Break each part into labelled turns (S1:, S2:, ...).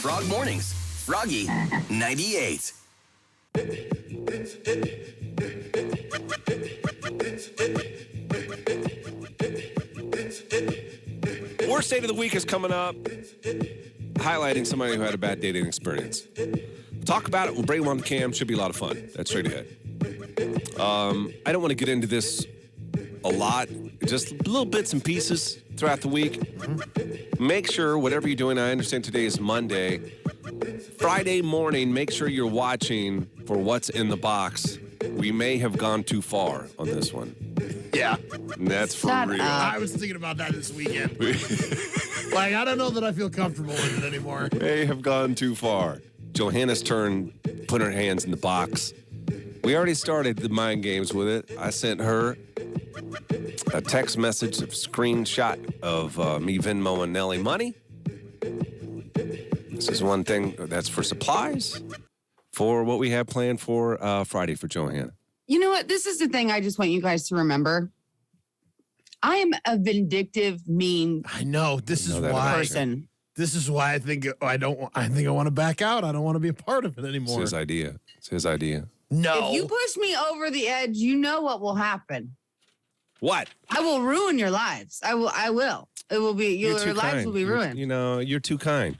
S1: Frog Mornings. Froggy 98.
S2: Worst date of the week is coming up. Highlighting somebody who had a bad dating experience. Talk about it. We'll bring them on the cam. Should be a lot of fun. That's straight ahead. I don't want to get into this a lot. Just little bits and pieces throughout the week. Make sure, whatever you're doing, I understand today is Monday. Friday morning, make sure you're watching for what's in the box. We may have gone too far on this one.
S3: Yeah.
S2: And that's for real.
S3: I was thinking about that this weekend. I don't know that I feel comfortable with it anymore.
S2: May have gone too far. Johanna's turn, put her hands in the box. We already started the mind games with it. I sent her a text message, a screenshot of me Venmoing Nelly money. This is one thing that's for supplies for what we have planned for Friday for Johanna.
S4: You know what? This is the thing I just want you guys to remember. I am a vindictive, mean
S3: I know. This is why.
S4: person.
S3: This is why I think I want to back out. I don't want to be a part of it anymore.
S2: It's his idea. It's his idea.
S3: No.
S4: If you push me over the edge, you know what will happen.
S2: What?
S4: I will ruin your lives. I will. It will be your
S2: You're too
S4: lives
S2: kind.
S4: will be ruined.
S2: You're too kind.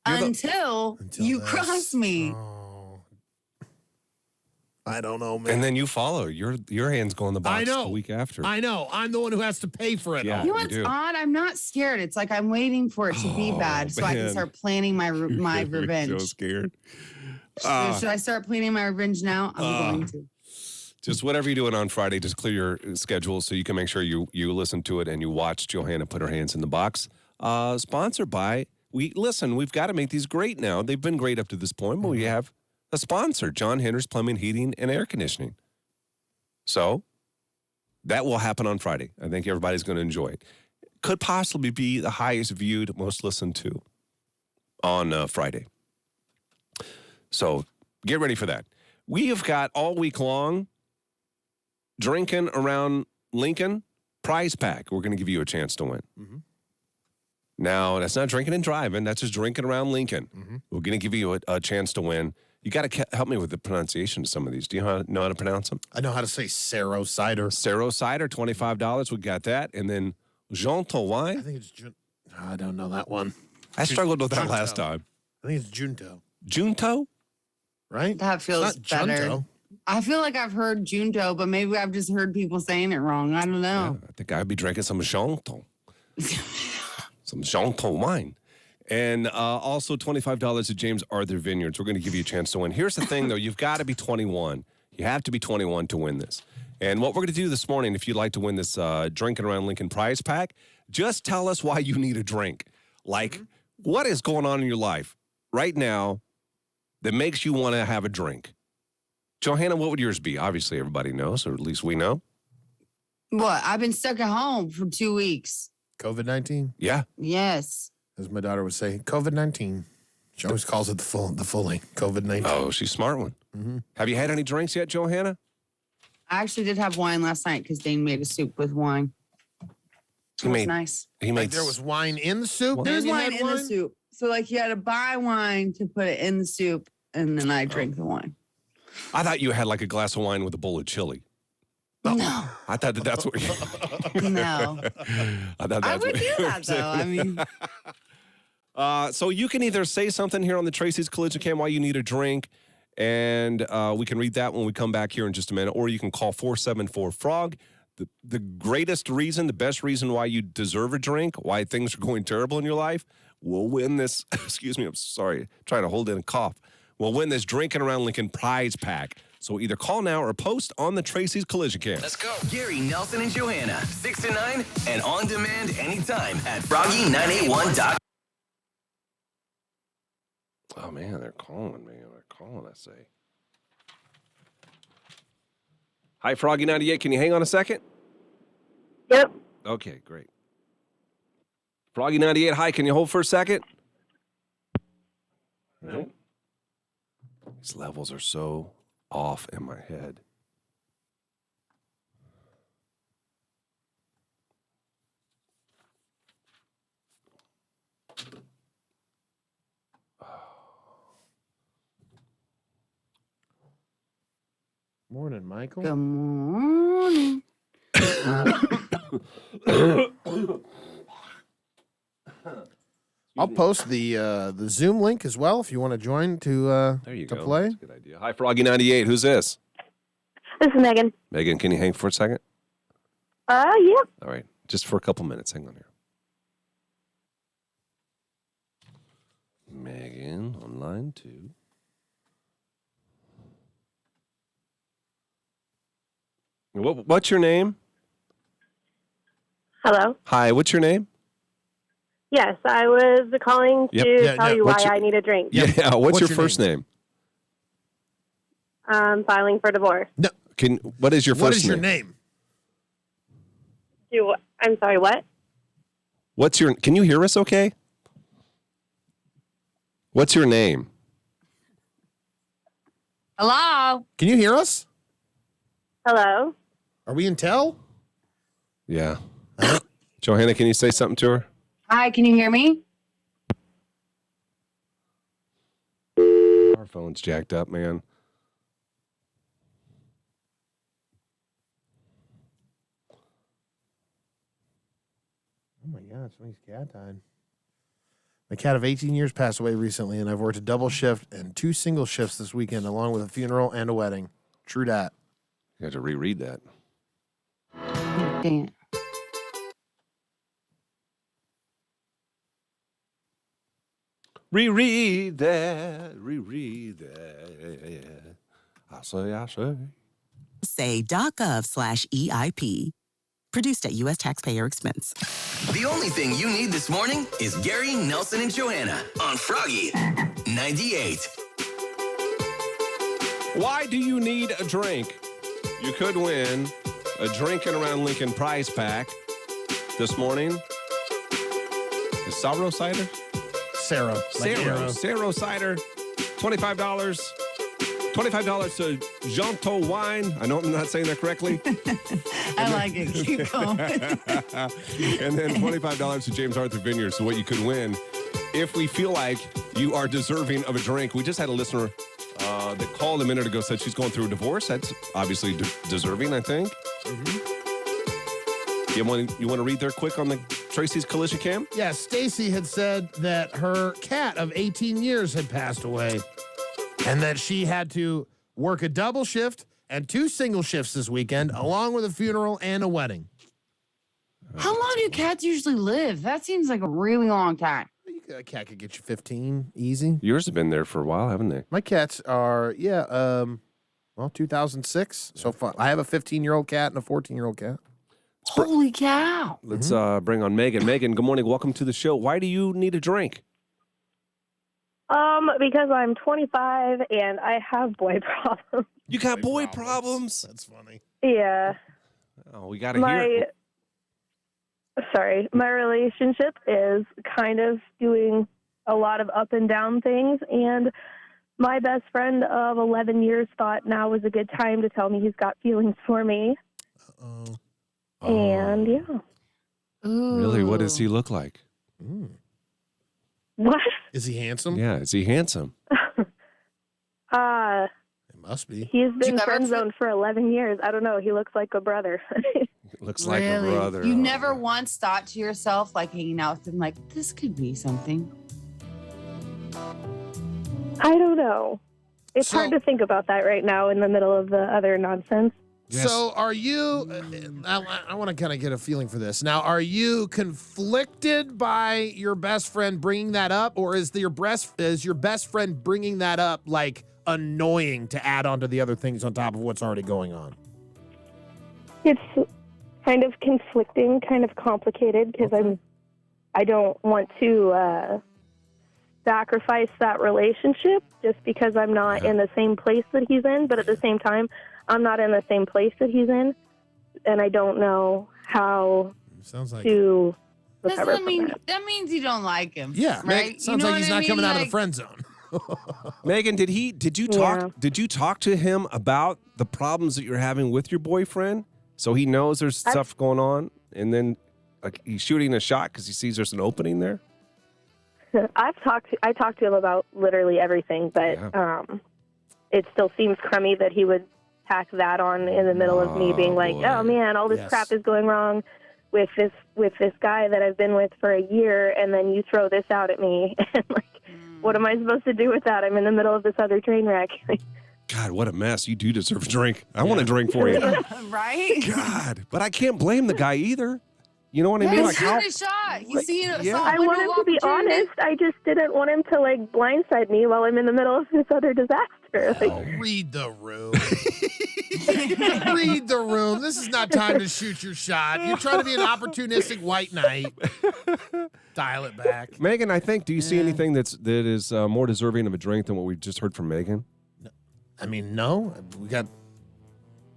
S4: Until you
S3: this.
S4: cross me.
S3: Oh. I don't know, man.
S2: And then you follow. Your hands go in the box
S3: I know.
S2: the week after.
S3: I know. I'm the one who has to pay for it.
S2: Yeah.
S3: all.
S4: You know what's odd? I'm not scared. It's like I'm waiting for it to be bad so I can
S2: man.
S4: start planning my revenge.
S2: So scared.
S4: So should I start planning my revenge now? I'm going to.
S2: Just whatever you're doing on Friday, just clear your schedule so you can make sure you listen to it and you watch Johanna put her hands in the box. Sponsored by, we've got to make these great now. They've been great up to this point, but we have a sponsor, John Hender's Plumbing, Heating, and Air Conditioning. So that will happen on Friday. I think everybody's going to enjoy it. Could possibly be the highest viewed, most listened to on Friday. So get ready for that. We have got all week long drinking around Lincoln prize pack. We're going to give you a chance to win.
S3: Mm-hmm.
S2: Now, that's not drinking and driving. That's just drinking around Lincoln.
S3: Mm-hmm.
S2: We're going to give you a chance to win. You got to help me with the pronunciation of some of these. Do you know how to pronounce them?
S3: I know how to say Saro cider.
S2: Saro cider, $25. We got that. And then Junto
S3: I
S2: wine.
S3: think it's I don't know that one.
S2: I struggled with that
S3: Junto.
S2: last time.
S3: I think it's Junto.
S2: Junto?
S3: Right?
S4: That feels
S3: It's not
S4: better.
S3: Junto.
S4: I feel like I've heard Junto, but maybe I've just heard people saying it wrong. I don't know.
S2: Yeah, I think I'd be drinking some Junto. Some Junto wine. And also $25 at James Arthur Vineyards. We're going to give you a chance to win. Here's the thing, though. You've got to be 21. You have to be 21 to win this. And what we're going to do this morning, if you'd like to win this Drinking Around Lincoln prize pack, just tell us why you need a drink. Like, what is going on in your life right now that makes you want to have a drink? Johanna, what would yours be? Obviously, everybody knows, or at least we know.
S4: What? I've been stuck at home for 2 weeks.
S3: COVID-19,
S2: Yeah.
S4: Yes.
S3: as my daughter would say, COVID-19. She always calls it the fully COVID-19.
S2: Oh, she's a smart one.
S3: Mm-hmm.
S2: Have you had any drinks yet, Johanna?
S4: I actually did have wine last night because Dane made a soup with wine. It was nice.
S2: He
S3: Like
S2: made
S3: there was wine in the soup.
S4: There was
S3: and you
S4: wine
S3: had
S4: in the soup. So like you had to buy wine to put it in the soup, and then I drank the wine.
S2: I thought you had like a glass of wine with a bowl of chili.
S4: No.
S2: I thought that's what you...
S4: No.
S2: I thought that's
S4: I would
S2: what
S4: do
S2: you were
S4: that though. I mean,
S2: So you can either say something here on the Tracy's Collision Cam why you need a drink, and we can read that when we come back here in just a minute, or you can call 474-FROG. The greatest reason, the best reason why you deserve a drink, why things are going terrible in your life, we'll win this. Excuse me, I'm sorry. Trying to hold in a cough. We'll win this Drinking Around Lincoln prize pack. So either call now or post on the Tracy's Collision Cam.
S1: Let's go. Gary, Nelson, and Johanna, 6 to 9, and on demand anytime at Froggy981.com.
S2: Oh, man, they're calling me. They're calling, I say. Hi, Froggy98. Can you hang on a second?
S5: Yep.
S2: Okay, great. Froggy98, hi. Can you hold for a second? No. These levels are so off in my head.
S3: Morning, Michael.
S4: Good morning.
S3: I'll post the Zoom link as well if you want to join to
S2: There you
S3: to
S2: go.
S3: play.
S2: That's a good idea. Hi, Froggy98. Who's this?
S5: This is Megan.
S2: Megan, can you hang for a second?
S5: Yeah.
S2: All right. Just for a couple minutes. Hang on here. Megan on line 2. What's your name?
S5: Hello.
S2: Hi, what's your name?
S5: Yes, I was calling
S2: Yep.
S5: to
S3: Yeah,
S5: tell
S3: yeah.
S5: you why
S2: What's your-
S5: I need a drink.
S2: Yeah. What's your
S3: your
S2: first name?
S5: I'm filing for divorce.
S3: No,
S2: What is your first
S3: what is your
S2: name?
S3: name?
S5: I'm sorry, what?
S2: Can you hear us okay? What's your name?
S4: Hello.
S3: Can you hear us?
S5: Hello.
S3: Are we in tel?
S2: Yeah. Johanna, can you say something to her?
S4: Hi, can you hear me?
S2: Our phone's jacked up, man.
S3: Oh my God, somebody's cat died. My cat of 18 years passed away recently, and I've worked a double shift and 2 single shifts this weekend, along with a funeral and a wedding. True dat.
S2: You have to reread that.
S4: Dang it.
S2: Reread that. Reread that. I say.
S6: Say .gov/EIP. Produced at U.S. taxpayer expense.
S1: The only thing you need this morning is Gary, Nelson, and Johanna on Froggy 98.
S2: Why do you need a drink? You could win a Drinking Around Lincoln prize pack this morning. Is Sorrow cider?
S3: Sarah. Like arrow.
S2: Sarrow cider. $25. $25 to Janto wine. I know I'm not saying that correctly.
S4: I like it. Keep going.
S2: And then $25 to James Arthur Vineyard. So what you could win, if we feel like you are deserving of a drink. We just had a listener that called a minute ago, said she's going through a divorce. That's obviously deserving, I think. You want to read there quick on the Tracy's Kalisha Cam?
S3: Yeah, Stacy had said that her cat of 18 years had passed away, and that she had to work a double shift and 2 single shifts this weekend, along with a funeral and a wedding.
S4: How long do cats usually live? That seems like a really long time.
S3: A cat could get you 15 easy.
S2: Yours have been there for a while, haven't they?
S3: My cats are, 2006 so far. I have a 15-year-old cat and a 14-year-old cat.
S4: Holy cow.
S2: Let's bring on Megan. Megan, good morning. Welcome to the show. Why do you need a drink?
S5: Because I'm 25 and I have boy problems.
S2: You got boy problems?
S3: That's funny.
S5: Yeah.
S2: Oh, we got to hear it.
S5: My relationship is kind of doing a lot of up and down things, and my best friend of 11 years thought now was a good time to tell me he's got feelings for me.
S3: Uh-oh.
S5: And yeah.
S4: Ooh.
S2: Really? What does he look like?
S5: What?
S3: Is he handsome?
S2: Yeah, is he handsome?
S3: It must be.
S5: He's
S4: you
S5: been
S4: ever
S5: friend
S4: think-
S5: zoned for 11 years. I don't know. He looks like a brother.
S2: Looks like a brother.
S4: You
S2: Oh,
S4: never
S2: man.
S4: once thought to yourself, like hanging out with him, like, this could be something.
S5: I don't know. It's
S3: So-
S5: hard to think about that right now in the middle of the other nonsense.
S2: Yes.
S3: So are you, I want to kind of get a feeling for this. Now, are you conflicted by your best friend bringing that up, or is your best friend bringing that up like annoying to add on to the other things on top of what's already going on?
S5: It's kind of conflicting, kind of complicated, because I don't want to sacrifice that relationship just because I'm not in the same place that he's in, but at the same time, I'm not in the same place that he's in, and I don't know how
S3: Sounds like
S5: to
S4: That
S5: recover
S4: doesn't
S5: from
S4: mean
S5: that.
S4: that means you don't like him.
S3: yeah,
S4: right.
S3: sounds like he's not coming out of the friend zone.
S2: Megan, did you talk
S5: Yeah.
S2: did you talk to him about the problems that you're having with your boyfriend? So he knows there's stuff going on, and then like he's shooting a shot because he sees there's an opening there?
S5: I talked to him about literally everything, but it still seems crummy that he would tack that on in the middle of me being like,
S2: boy.
S5: oh man, all this
S3: Yes.
S5: crap is going wrong with this guy that I've been with for a year, and then you throw this out at me, and like, what am I supposed to do with that? I'm in the middle of this other train wreck.
S2: God, what a mess. You do deserve a drink. I want a drink for you.
S4: Right?
S2: God, but I can't blame the guy either. You know what I mean? Like
S4: shoot
S2: how?
S4: a shot. You see it.
S2: yeah.
S5: I want him to be honest. I just didn't want him to like blindside me while I'm in the middle of this other disaster. Like,
S3: Read the room. Read the room. This is not time to shoot your shot. You're trying to be an opportunistic white knight. Dial it back.
S2: Megan, I think. Do you see anything that is more deserving of a drink than what we just heard from Megan?
S3: I mean, no. We got.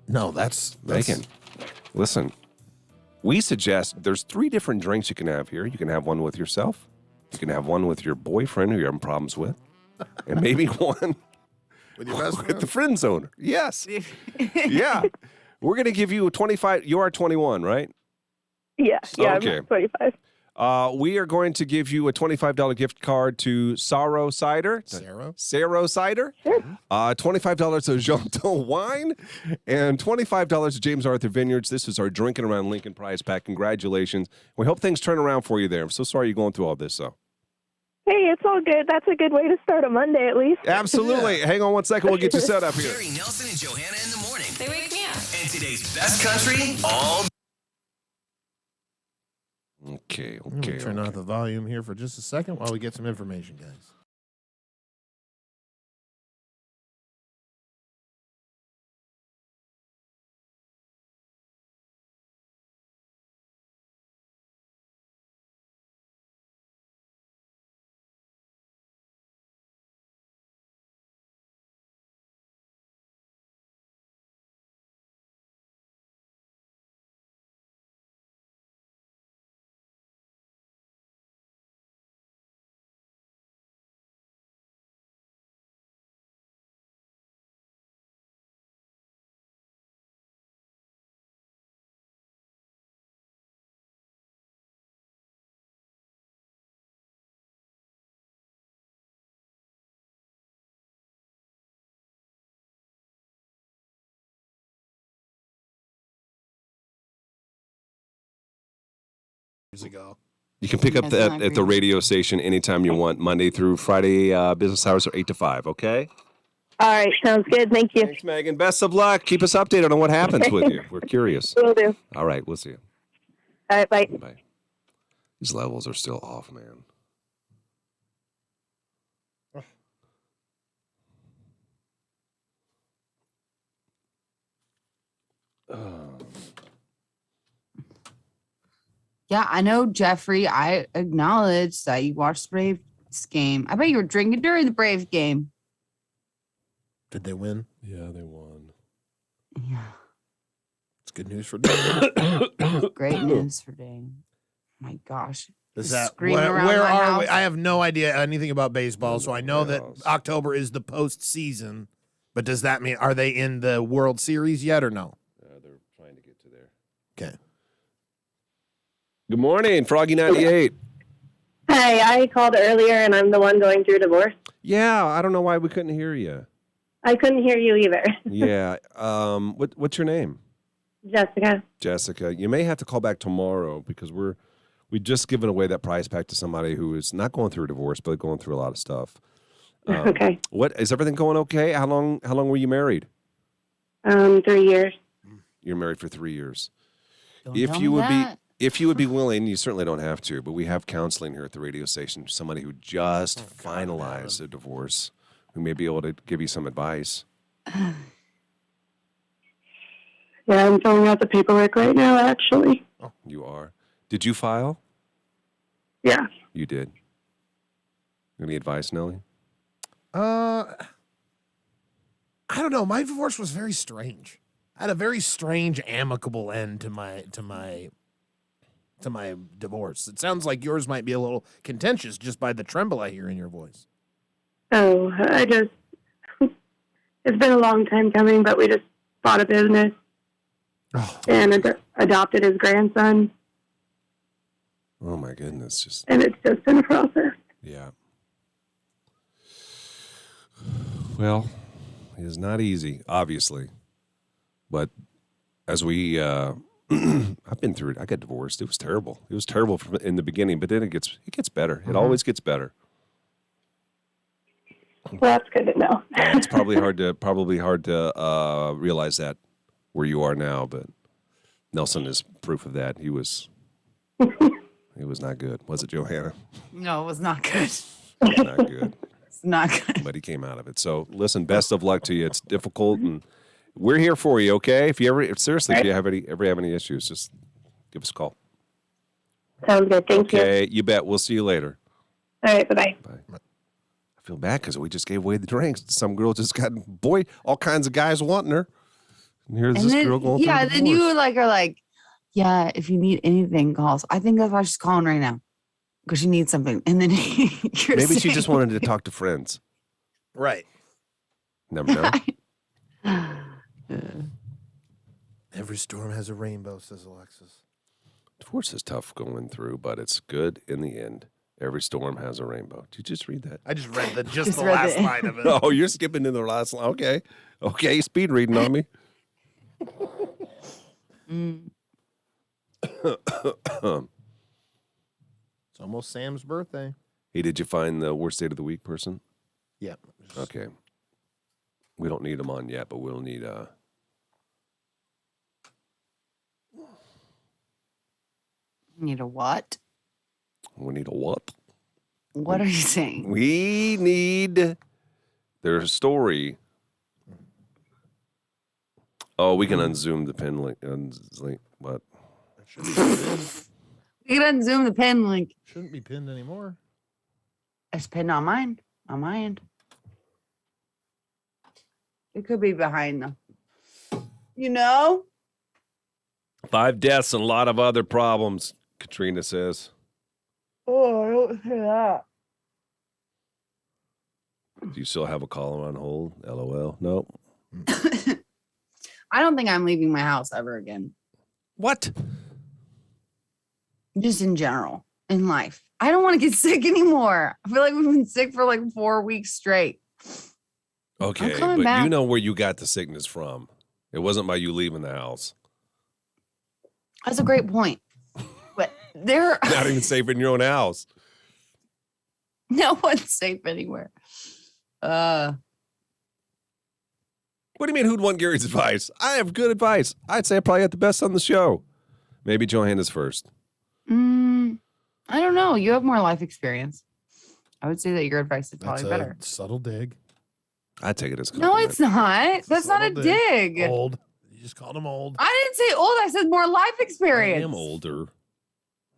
S3: No, that's
S2: Megan, listen. We suggest there's 3 different drinks you can have here. You can have one with yourself. You can have one with your boyfriend who you're having problems with. And maybe one
S3: with your best
S2: with
S3: friend.
S2: the friend zone. Yes. Yeah. We're going to give you a 25. You are 21, right?
S5: yeah,
S2: Okay.
S5: I'm 25.
S2: We are going to give you a $25 gift card to Sorrow Cider. Sarrow Cider.
S5: Sure.
S2: $25 to Jonto Wine. And $25 to James Arthur Vineyards. This is our Drinking Around Lincoln prize pack. Congratulations. We hope things turn around for you there. I'm so sorry you're going through all this, though.
S5: Hey, it's all good. That's a good way to start a Monday, at least.
S2: Absolutely. Hang on one second. We'll get you set up here.
S1: Jerry Nelson and Johanna in the morning.
S7: They wake me up.
S1: And today's best country all
S2: Okay.
S3: Turn off the volume here for just a second while we get some information, guys. Years ago.
S2: You can pick up
S4: That's
S2: that
S4: not
S2: at the
S4: great.
S2: radio station anytime you want, Monday through Friday. Business hours are 8 to 5, okay?
S5: All right, sounds good. Thank you.
S2: Thanks, Megan. Best of luck. Keep us updated on what happens with you. We're curious.
S5: Will do.
S2: All right, we'll see you.
S5: All right, bye.
S2: Bye. These levels are still off, man.
S4: Yeah, I know, Jeffrey. I acknowledge that you watched the Braves game. I bet you were drinking during the Braves game.
S3: Did they win?
S2: Yeah, they won.
S4: Yeah.
S3: It's good news for Dane.
S4: Great news for Dane. My gosh.
S3: Is
S4: Just
S3: that
S4: screaming
S3: where,
S4: around
S3: where
S4: my
S3: are we?
S4: house.
S3: I have no idea anything about baseball, so I know that
S2: Yes.
S3: October is the postseason. But does that mean are they in the World Series yet or no?
S2: They're trying to get to there.
S3: Okay.
S2: Good morning, Froggy 98.
S5: Hi, I called earlier, and I'm the one going through divorce.
S2: Yeah, I don't know why we couldn't hear you.
S5: I couldn't hear you either.
S2: Yeah. What's your name?
S5: Jessica.
S2: Jessica. You may have to call back tomorrow because we just given away that prize pack to somebody who is not going through a divorce, but going through a lot of stuff.
S5: Okay.
S2: What is everything going okay? How long were you married?
S5: 3 years.
S2: You're married for 3 years.
S4: Don't
S2: If
S4: tell
S2: you
S4: me
S2: would
S4: that.
S2: if you would be willing, you certainly don't have to, but we have counseling here at the radio station. Somebody who just finalized a divorce, who may be able to give you some advice.
S5: Yeah, I'm filling out the paperwork right now, actually.
S2: You are. Did you file?
S5: Yeah.
S2: You did. Any advice, Nellie?
S3: I don't know. My divorce was very strange. I had a very strange, amicable end to my divorce. It sounds like yours might be a little contentious just by the tremble I hear in your voice.
S5: Oh, it's been a long time coming, but we just bought a business and adopted his grandson,
S2: Oh my goodness, just
S5: and it's just been a process.
S2: yeah. Well, it is not easy, obviously. But as we, I've been through it. I got divorced. It was terrible. It was terrible in the beginning, but then it gets better. It always gets better.
S5: Well, that's good to know.
S2: Yeah, it's probably hard to realize that where you are now, but Nelson is proof of that. He was not good. Was it, Johanna?
S4: No, it was not good.
S2: Not good.
S4: It's not good.
S2: But he came out of it. So listen, best of luck to you. It's difficult, and we're here for you. Okay, if you ever have any issues, just give us a call.
S5: Sounds good. Thank you.
S2: Okay, you bet. We'll see you later.
S5: All right. Bye-bye.
S2: Bye. I feel bad because we just gave away the drinks. Some girl just got all kinds of guys wanting her. And here's this girl going through a
S4: then you
S2: divorce.
S4: are like, yeah, if you need anything, calls. I think that's why she's calling right now because she needs something. And then
S2: Maybe she just wanted to talk to friends.
S3: Right.
S2: Never know.
S3: Every storm has a rainbow, says Alexis.
S2: Divorce is tough going through, but it's good in the end. Every storm has a rainbow. Did you just read that?
S3: I just read the
S4: Just
S3: the
S4: read
S3: last
S4: it.
S3: line of it.
S2: Oh, you're skipping to the last line. Okay, speed reading on me.
S3: It's almost Sam's birthday.
S2: Hey, did you find the worst date of the week person?
S3: Yep.
S2: Okay. We don't need them on yet, but we'll need
S4: Need a what?
S2: we need a what?
S4: What are you saying?
S2: We need their story. Oh, we can unzoom the pin link. What?
S4: You can unzoom the pin link.
S3: Shouldn't be pinned anymore.
S4: It's pinned on mine. On my end. It could be behind them.
S2: 5 deaths and a lot of other problems, Katrina says.
S4: Oh, I don't hear that.
S2: Do you still have a caller on hold? LOL. No.
S4: I don't think I'm leaving my house ever again.
S2: What?
S4: Just in general, in life. I don't want to get sick anymore. I feel like we've been sick for like 4 weeks straight.
S2: Okay,
S4: coming
S2: but
S4: back.
S2: you know where you got the sickness from. It wasn't by you leaving the house.
S4: That's a great point. But there
S2: Not even safe in your own house.
S4: no one's safe anywhere.
S2: What do you mean, who'd want Gary's advice? I have good advice. I'd say I probably had the best on the show. Maybe Johanna's first.
S4: I don't know. You have more life experience. I would say that your advice is probably
S3: That's a
S4: better.
S3: subtle dig.
S2: I take it as a
S4: No,
S2: compliment.
S4: it's not. That's not a
S3: Subtle
S4: dig.
S3: Old. You just called him old.
S4: I didn't say old. I said more life
S2: I
S4: experience.
S2: am older.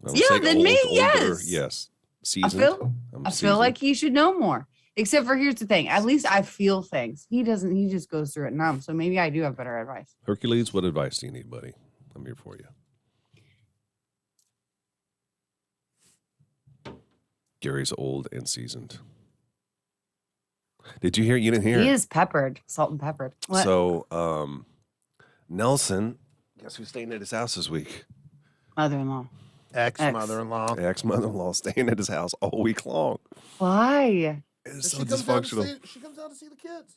S2: I would
S4: Yeah,
S2: say
S4: than me,
S2: older,
S4: yes.
S2: Yes.
S4: I
S2: Seasoned.
S4: feel
S2: I'm
S4: I feel
S2: seasoned.
S4: like he should know more. Except for here's the thing. At least I feel things. He doesn't. He just goes through it numb. So maybe I do have better advice.
S2: Hercules, what advice do you need, buddy? I'm here for you. Gary's old and seasoned. Did you hear? You didn't hear?
S4: He is peppered, salt and peppered. What?
S2: So, Nelson, guess who's staying at his house this week?
S4: Mother-in-law.
S3: Ex-mother-in-law.
S2: Ex-mother-in-law staying at his house all week long.
S4: Why?
S2: It's so
S3: She comes out to
S2: dysfunctional.
S3: she comes out to see the kids.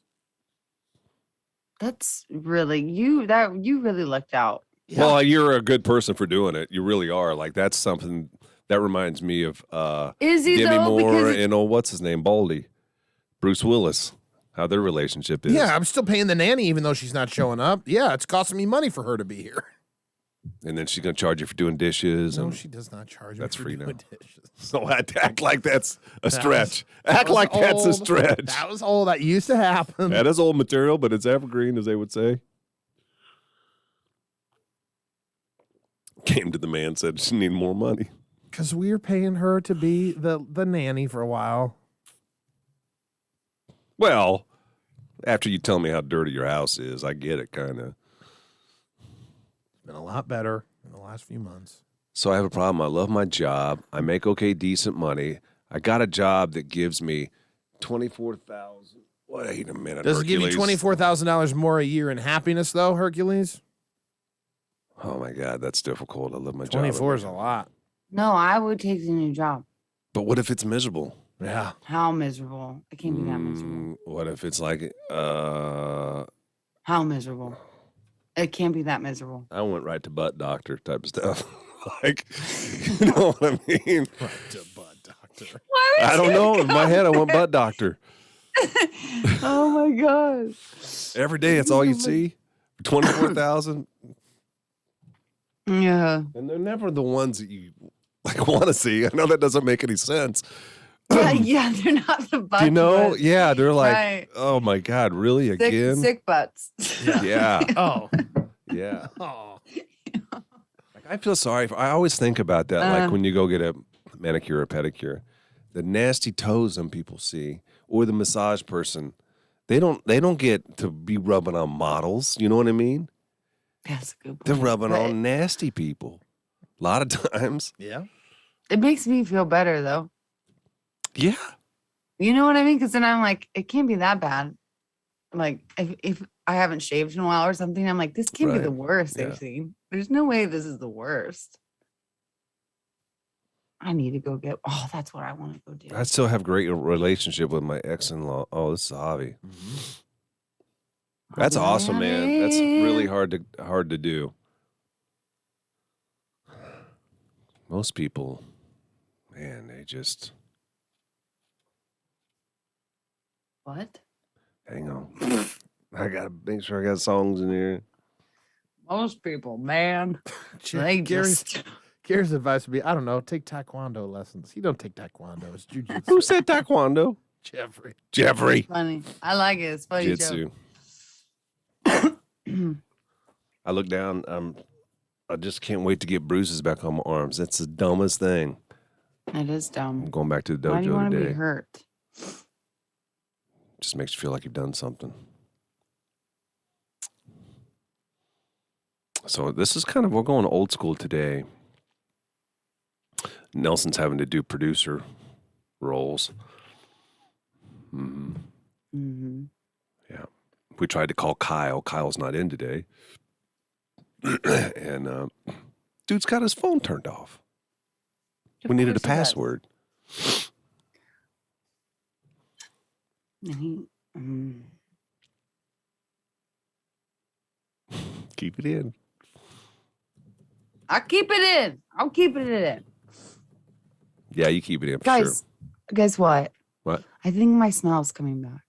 S4: That's really you. That you really lucked out.
S2: Well, you're a good person for doing it. You really are. Like, that's something that reminds me of
S4: Is he
S2: Demi
S4: though?
S2: Moore
S4: Because
S2: and what's his name, Baldy, Bruce Willis. How their relationship is.
S3: Yeah, I'm still paying the nanny even though she's not showing up. Yeah, it's costing me money for her to be here.
S2: And then she's gonna charge you for doing dishes.
S3: No,
S2: and
S3: she does not charge me
S2: That's
S3: for
S2: free
S3: doing
S2: now.
S3: dishes.
S2: So act like that's a
S3: That
S2: stretch.
S3: that
S2: Act
S3: was
S2: like that's a
S3: old.
S2: stretch.
S3: That was all that used to happen.
S2: That is old material, but it's evergreen, as they would say. Came to the man, said she needed more money.
S3: Because we were paying her to be the nanny for a while.
S2: Well, after you tell me how dirty your house is, I get it, kind of.
S3: It's been a lot better in the last few months.
S2: So I have a problem. I love my job. I make okay, decent money. I got a job that gives me $24,000. Wait a minute.
S3: Does it give you
S2: Hercules.
S3: $24,000 more a year in happiness, though, Hercules?
S2: Oh my God, that's difficult. I love my job.
S3: 24 is a lot.
S4: no, I would take the new job.
S2: But what if it's miserable?
S3: Yeah.
S4: How miserable? It can't be that miserable.
S2: What if it's like,
S4: How miserable? It can't be that miserable.
S2: I went right to butt doctor type of stuff. Like, you know what I mean?
S3: Right to butt doctor.
S4: Why would
S2: I don't
S4: you
S2: know. In
S4: go
S2: my head, I went
S4: there?
S2: butt doctor.
S4: Oh my god.
S2: Every day, it's all you see. 24,000.
S4: Yeah.
S2: And they're never the ones that you like want to see. I know that doesn't make any sense.
S4: Yeah, they're not the butts.
S2: Do you know?
S4: but-
S2: Yeah, they're like,
S4: Right.
S2: oh my God, really
S4: Sick,
S2: again?
S4: sick butts.
S2: Yeah,
S3: Oh.
S2: yeah.
S3: Oh.
S2: Like, I feel sorry. I always think about that. Like when you go get a manicure or pedicure, the nasty toes some people see, or the massage person, they don't get to be rubbing on models. You know what I mean?
S4: That's a good point.
S2: They're rubbing
S4: But
S2: on nasty people. A lot of times.
S3: Yeah.
S4: It makes me feel better though.
S2: Yeah.
S4: You know what I mean? Because then I'm like, it can't be that bad. Like if I haven't shaved in a while or something, I'm like, this can't be
S2: Right.
S4: the worst
S2: Yeah.
S4: I've seen. There's no way this is the worst. I need to go get. Oh, that's what I want to go do.
S2: I still have great relationship with my ex-in-law. Oh, this is Javi. That's awesome, man. That's really hard to do. Most people, man, they just
S4: What?
S2: hang on. I gotta make sure I got songs in here.
S4: Most people, man. They
S3: Gary's,
S4: just.
S3: Gary's advice would be, I don't know, take taekwondo lessons. You don't take taekwondo. It's jujitsu.
S2: Who said taekwondo?
S3: Jeffrey?
S2: Jeffrey.
S4: Funny. I like it. It's funny.
S2: Jitsu. I look down. I just can't wait to get bruises back on my arms. That's the dumbest thing.
S4: It is
S2: I'm
S4: dumb.
S2: going back to the
S4: Why do you
S2: dojo
S4: want to be
S2: today.
S4: hurt?
S2: Just makes you feel like you've done something. So this is kind of, we're going old school today. Nelson's having to do producer roles.
S4: Mm-hmm.
S2: Yeah. We tried to call Kyle. Kyle's not in today. And dude's got his phone turned off. We needed a password. Keep it in.
S4: I keep it in. I'm keeping it in.
S2: Yeah, you keep it in for
S4: Guys,
S2: sure.
S4: guess what?
S2: What?
S4: I think my smell's coming back.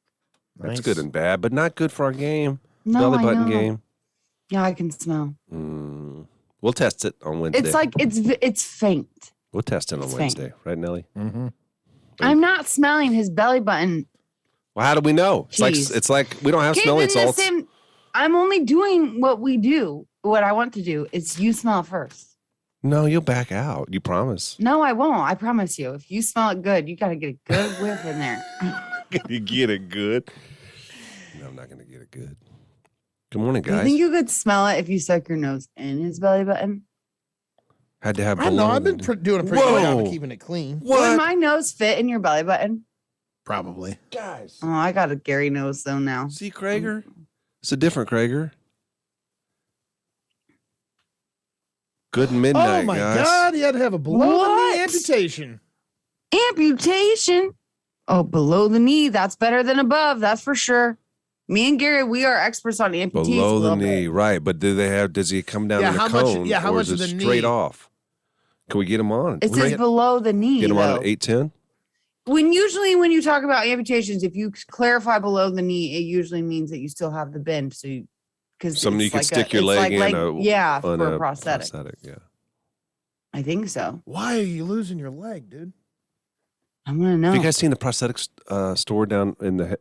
S2: That's
S3: Nice.
S2: good and bad, but not good for our game.
S4: No,
S2: Belly
S4: I
S2: button
S4: know.
S2: game.
S4: Yeah, I can smell.
S2: We'll test it on Wednesday.
S4: It's like it's faint.
S2: We'll test it on
S4: it's
S2: Wednesday, right, Nelly?
S3: Mm-hmm.
S4: I'm not smelling his belly button.
S2: Well, how do we know?
S4: Jeez.
S2: It's like we don't have smelling
S4: Keeping the
S2: salts.
S4: same- I'm only doing what we do. What I want to do is you smell first.
S2: No, you'll back out. You promise.
S4: No, I won't. I promise you. If you smell it good, you got to get a good whiff in there.
S2: You get it good. No, I'm not going to get it good. Good morning,
S4: Do you
S2: guys.
S4: think you could smell it if you stuck your nose in his belly button?
S2: Had to have.
S3: I don't know. I've been doing a pretty good job of
S2: Whoa.
S3: keeping it clean.
S4: Would
S2: What?
S4: my nose fit in your belly button?
S3: Probably.
S2: Guys.
S4: Oh, I got a Gary nose though now.
S2: See, Krager? It's a different Krager. Good midnight,
S3: Oh my
S2: guys.
S3: God! He had to have a below the knee
S4: What?
S3: amputation.
S4: Amputation. Oh, below the knee. That's better than above. That's for sure. Me and Gary, we are experts on amputees.
S2: Below the
S4: Love
S2: knee,
S4: it.
S2: right? But does he come down
S3: Yeah,
S2: in a
S3: how much-
S2: cone?
S3: yeah, how
S2: or
S3: much
S2: is
S3: of
S2: it
S3: the
S2: straight
S3: knee?
S2: off? Can we get him on?
S4: It
S2: We
S4: says
S2: get,
S4: below the knee.
S2: get him on
S4: though.
S2: at 8:10.
S4: When you talk about amputations, if you clarify below the knee, it usually means that you still have the bend. So, because
S2: Something you can stick your leg in
S4: yeah,
S2: on
S4: for a prosthetic.
S2: Yeah.
S4: I think so.
S3: Why are you losing your leg, dude?
S4: I'm gonna know.
S2: Have you guys seen the prosthetic store down in the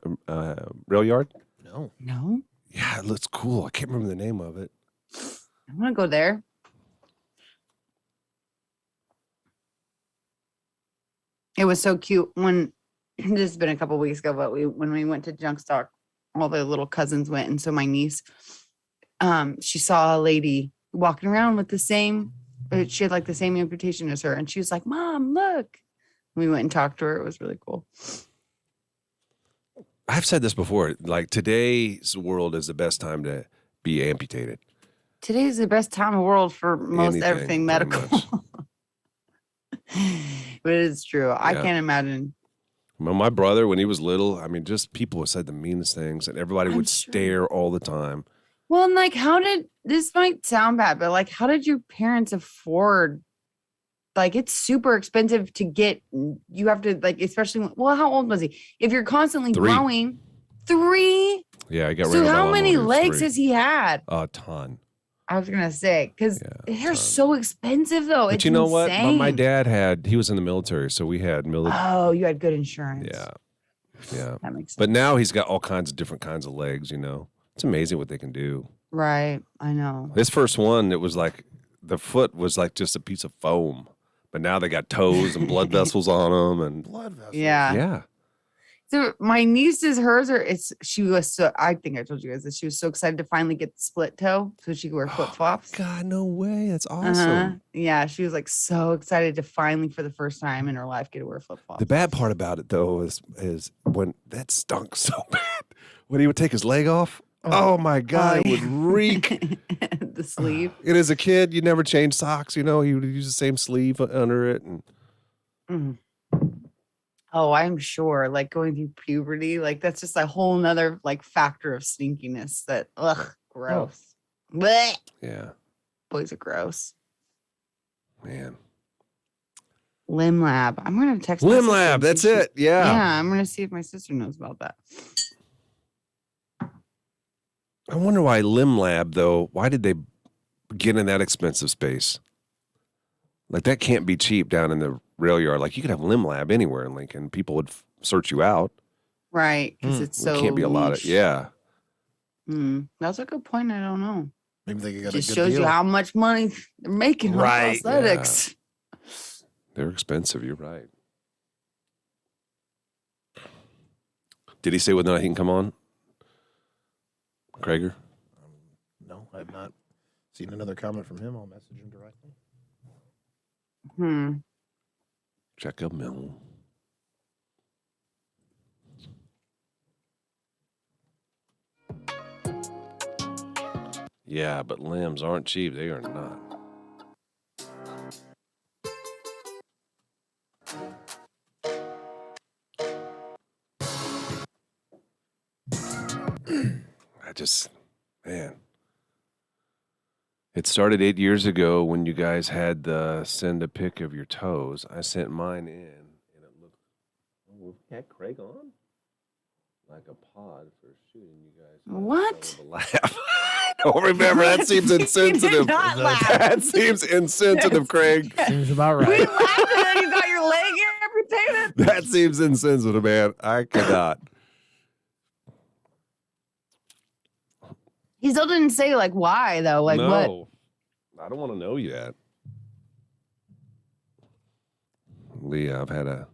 S2: rail yard?
S3: No.
S4: No,
S2: Yeah, it looks cool. I can't remember the name of it.
S4: I'm gonna go there. It was so cute when this has been a couple weeks ago, but when we went to junk stock, all the little cousins went, and so my niece, she saw a lady walking around with the same. She had like the same amputation as her, and she was like, "Mom, look." We went and talked to her. It was really cool.
S2: I've said this before. Like today's world is the best time to be amputated.
S4: Today's the best time in the world for most
S2: Anything,
S4: everything
S2: pretty
S4: medical.
S2: much.
S4: But it's true. I
S2: Yeah.
S4: can't imagine.
S2: Well, my brother, when he was little, I mean, just people said the meanest things, and everybody
S4: I'm
S2: would
S4: sure.
S2: stare all the time.
S4: Well, and like, this might sound bad, but like, how did your parents afford? Like, it's super expensive to get. You have to like, especially. Well, how old was he? If you're constantly
S2: 3.
S4: growing, 3.
S2: Yeah, I got rid
S4: So
S2: of my
S4: how
S2: lawnmower
S4: many
S2: when he was
S4: legs
S2: 3.
S4: has he had?
S2: A ton.
S4: I was gonna say because
S2: Yeah,
S4: they're
S2: ton.
S4: so expensive though.
S2: But
S4: It's
S2: you know what?
S4: insane.
S2: My dad he was in the military, so we had military.
S4: Oh, you had good insurance.
S2: Yeah.
S4: That makes sense.
S2: But now he's got all kinds of different kinds of legs, It's amazing what they can do.
S4: Right. I know.
S2: This first one, it was like the foot was like just a piece of foam. But now they got toes and blood vessels on them. And
S3: Blood vessels.
S2: yeah.
S4: So my niece's, she was so, I think I told you guys that she was so excited to finally get the split toe so she could wear flip flops.
S2: God, no way. That's awesome.
S4: Yeah. She was like so excited to finally, for the first time in her life, get to wear flip flops.
S2: The bad part about it, though, is when that stunk so bad. When he would take his leg off, oh my God, it would reek.
S4: The sleeve.
S2: And as a kid, you never changed socks, He would use the same sleeve under it. And
S4: Oh, I'm sure. Like going through puberty, like that's just a whole nother like factor of stinkiness that gross. Blech.
S2: yeah,
S4: Boys are gross.
S2: man.
S4: Limb Lab. I'm gonna text my
S2: Limb
S4: sister
S2: Lab,
S4: and see
S2: that's
S4: if she-
S2: it. Yeah.
S4: Yeah, I'm gonna see if my sister knows about that.
S2: I wonder why Limb Lab, though. Why did they get in that expensive space? Like, that can't be cheap down in the rail yard. Like, you could have Limb Lab anywhere in Lincoln. People would search you out.
S4: Right, because it's so
S2: It can't be a lot of,
S4: niche.
S2: yeah.
S4: That's a good point. I don't know.
S3: Maybe they got
S4: Just
S3: a good
S4: shows
S3: deal.
S4: you how much money they're making on
S3: Right,
S4: prosthetics.
S2: They're expensive. You're right. Did he say whether or not he can come on? Krager?
S3: No, I've not seen another comment from him. I'll message him directly.
S2: Check a mill. Yeah, but limbs aren't cheap. They are not. Man. It started 8 years ago when you guys had the send a pic of your toes. I sent mine in, and it looked. Oh, we had Craig on like a pod for shooting you guys.
S4: What?
S2: Laugh. I don't remember. That seems insensitive.
S4: not laugh.
S2: That seems insensitive, Craig.
S3: Seems about
S4: We
S3: right.
S4: laughed and then you got your leg amputated.
S2: That seems insensitive, man. I cannot.
S4: He still didn't say like why though. Like what?
S2: No, I don't want to know yet. Leah, I've had a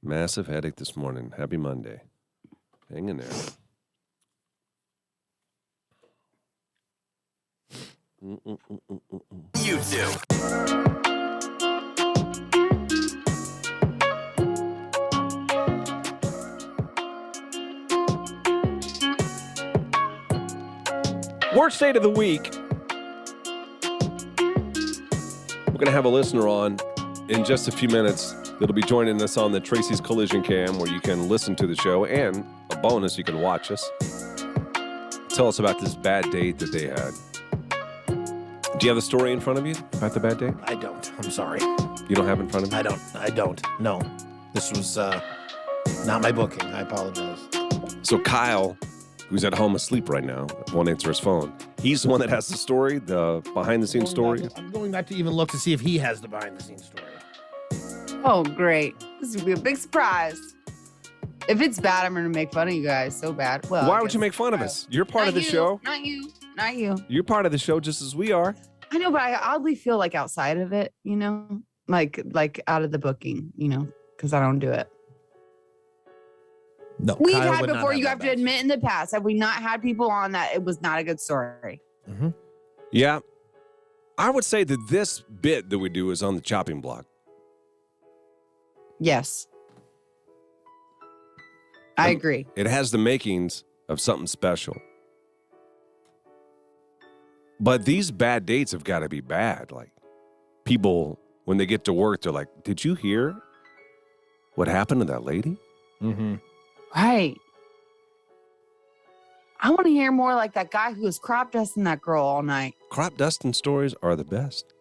S2: massive headache this morning. Happy Monday. Hang in there.
S1: You too.
S2: Worst date of the week. We're going to have a listener on in just a few minutes that'll be joining us on the Tracy's Collision Cam, where you can listen to the show, and a bonus, you can watch us. Tell us about this bad date that they had. Do you have the story in front of you about the bad date?
S3: I don't. I'm sorry.
S2: You don't have it in front of you?
S3: I don't. No. This was not my booking. I apologize.
S2: So Kyle, who's at home asleep right now, won't answer his phone. He's the one that has the story, the behind-the-scenes story.
S3: I'm going back to even look to see if he has the behind-the-scenes story.
S4: Oh, great. This would be a big surprise. If it's bad, I'm going to make fun of you guys so bad. Well,
S2: Why
S4: I
S2: would you
S4: guess-
S2: make fun of us? You're part
S4: Not
S2: of the
S4: you,
S2: show.
S4: Not you. Not you.
S2: You're part of the show just as we are.
S4: I know, but I oddly feel like outside of it, you know, like out of the booking, you know, because I don't do it.
S3: No,
S4: We've
S3: Kyle
S4: had
S3: would not
S4: before. You
S3: that
S4: have to
S3: bad.
S4: admit in the past, have we not had people on that it was not a good story?
S3: Mm-hmm.
S2: Yeah. I would say that this bit that we do is on the chopping block.
S4: Yes. I agree.
S2: It has the makings of something special. But these bad dates have got to be bad. Like, people, when they get to work, they're like, did you hear what happened to that lady?
S3: Mm-hmm.
S4: Right. I want to hear more like that guy who was crop dusting that girl all night.
S2: Crop dusting stories are the best.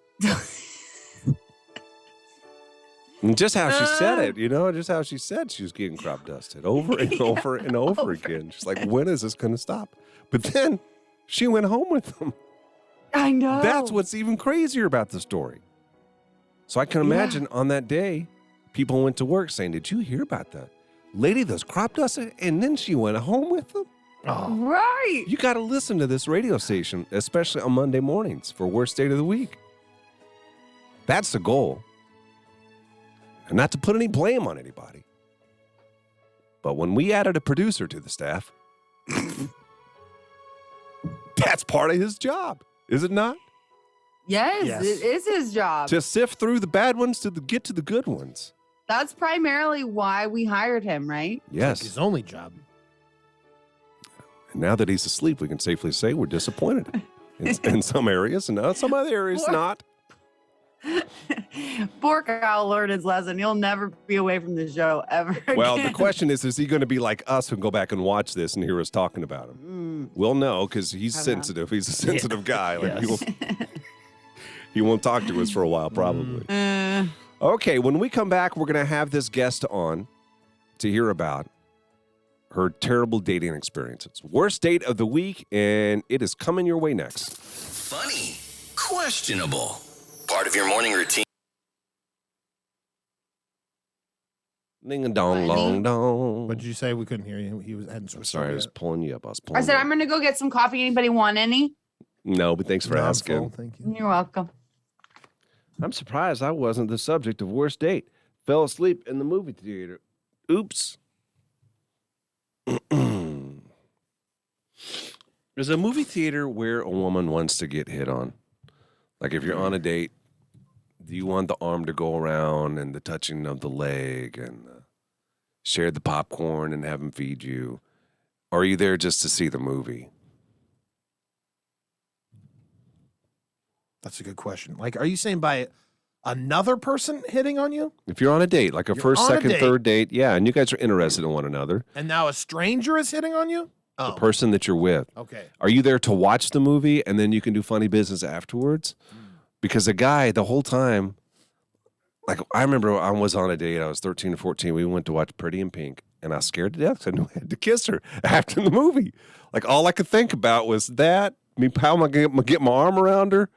S2: And just how she said it, just how she said she was getting crop dusted over and over and over again. She's like, when is this going to stop? But then she went home with him.
S4: I know.
S2: That's what's even crazier about the story. So I can imagine on that day, people went to work saying, did you hear about the lady that's crop dusted? And then she went home with them?
S3: Oh.
S4: Right.
S2: You got to listen to this radio station, especially on Monday mornings for Worst Date of the Week. That's the goal. And not to put any blame on anybody. But when we added a producer to the staff, that's part of his job, is it not?
S4: Yes, it is his job.
S2: To sift through the bad ones to get to the good ones.
S4: That's primarily why we hired him, right?
S2: Yes.
S3: His only job.
S2: And now that he's asleep, we can safely say we're disappointed in some areas, and not some other areas not.
S4: Poor Kyle learned his lesson. He'll never be away from the show ever again.
S2: Well, the question is he going to be like us and go back and watch this and hear us talking about him? We'll know because he's sensitive. He's a sensitive guy. Like he won't talk to us for a while, probably. Okay, when we come back, we're going to have this guest on to hear about her terrible dating experiences. Worst date of the week, and it is coming your way next.
S1: Funny. Questionable. Part of your morning routine.
S2: Ding a dong, long dong.
S3: What did you say? We couldn't hear you. He was hadn't
S2: I'm
S3: switched
S2: sorry, I
S3: over
S2: was
S3: yet.
S2: pulling you up.
S4: I said, I'm going to go get some coffee. Anybody want any?
S2: No, but thanks for
S3: No, I'm
S2: asking.
S3: full, thank you.
S4: You're welcome.
S2: I'm surprised I wasn't the subject of worst date. Fell asleep in the movie theater. Oops. There's a movie theater where a woman wants to get hit on. Like if you're on a date, do you want the arm to go around and the touching of the leg and share the popcorn and have them feed you? Or are you there just to see the movie?
S3: That's a good question. Like, are you saying by another person hitting on you?
S2: If you're on a date, like a
S3: You're
S2: first,
S3: on a
S2: second,
S3: date.
S2: third date, yeah, and you guys are interested in one another,
S3: And now a stranger is hitting on you?
S2: the person that you're with.
S3: Okay.
S2: Are you there to watch the movie and then you can do funny business afterwards? Because the guy, the whole time, like I remember I was on a date, I was 13 or 14. We went to watch Pretty in Pink, and I was scared to death because I knew I had to kiss her after the movie. Like all I could think about was that. I mean, how am I going to get my arm around her?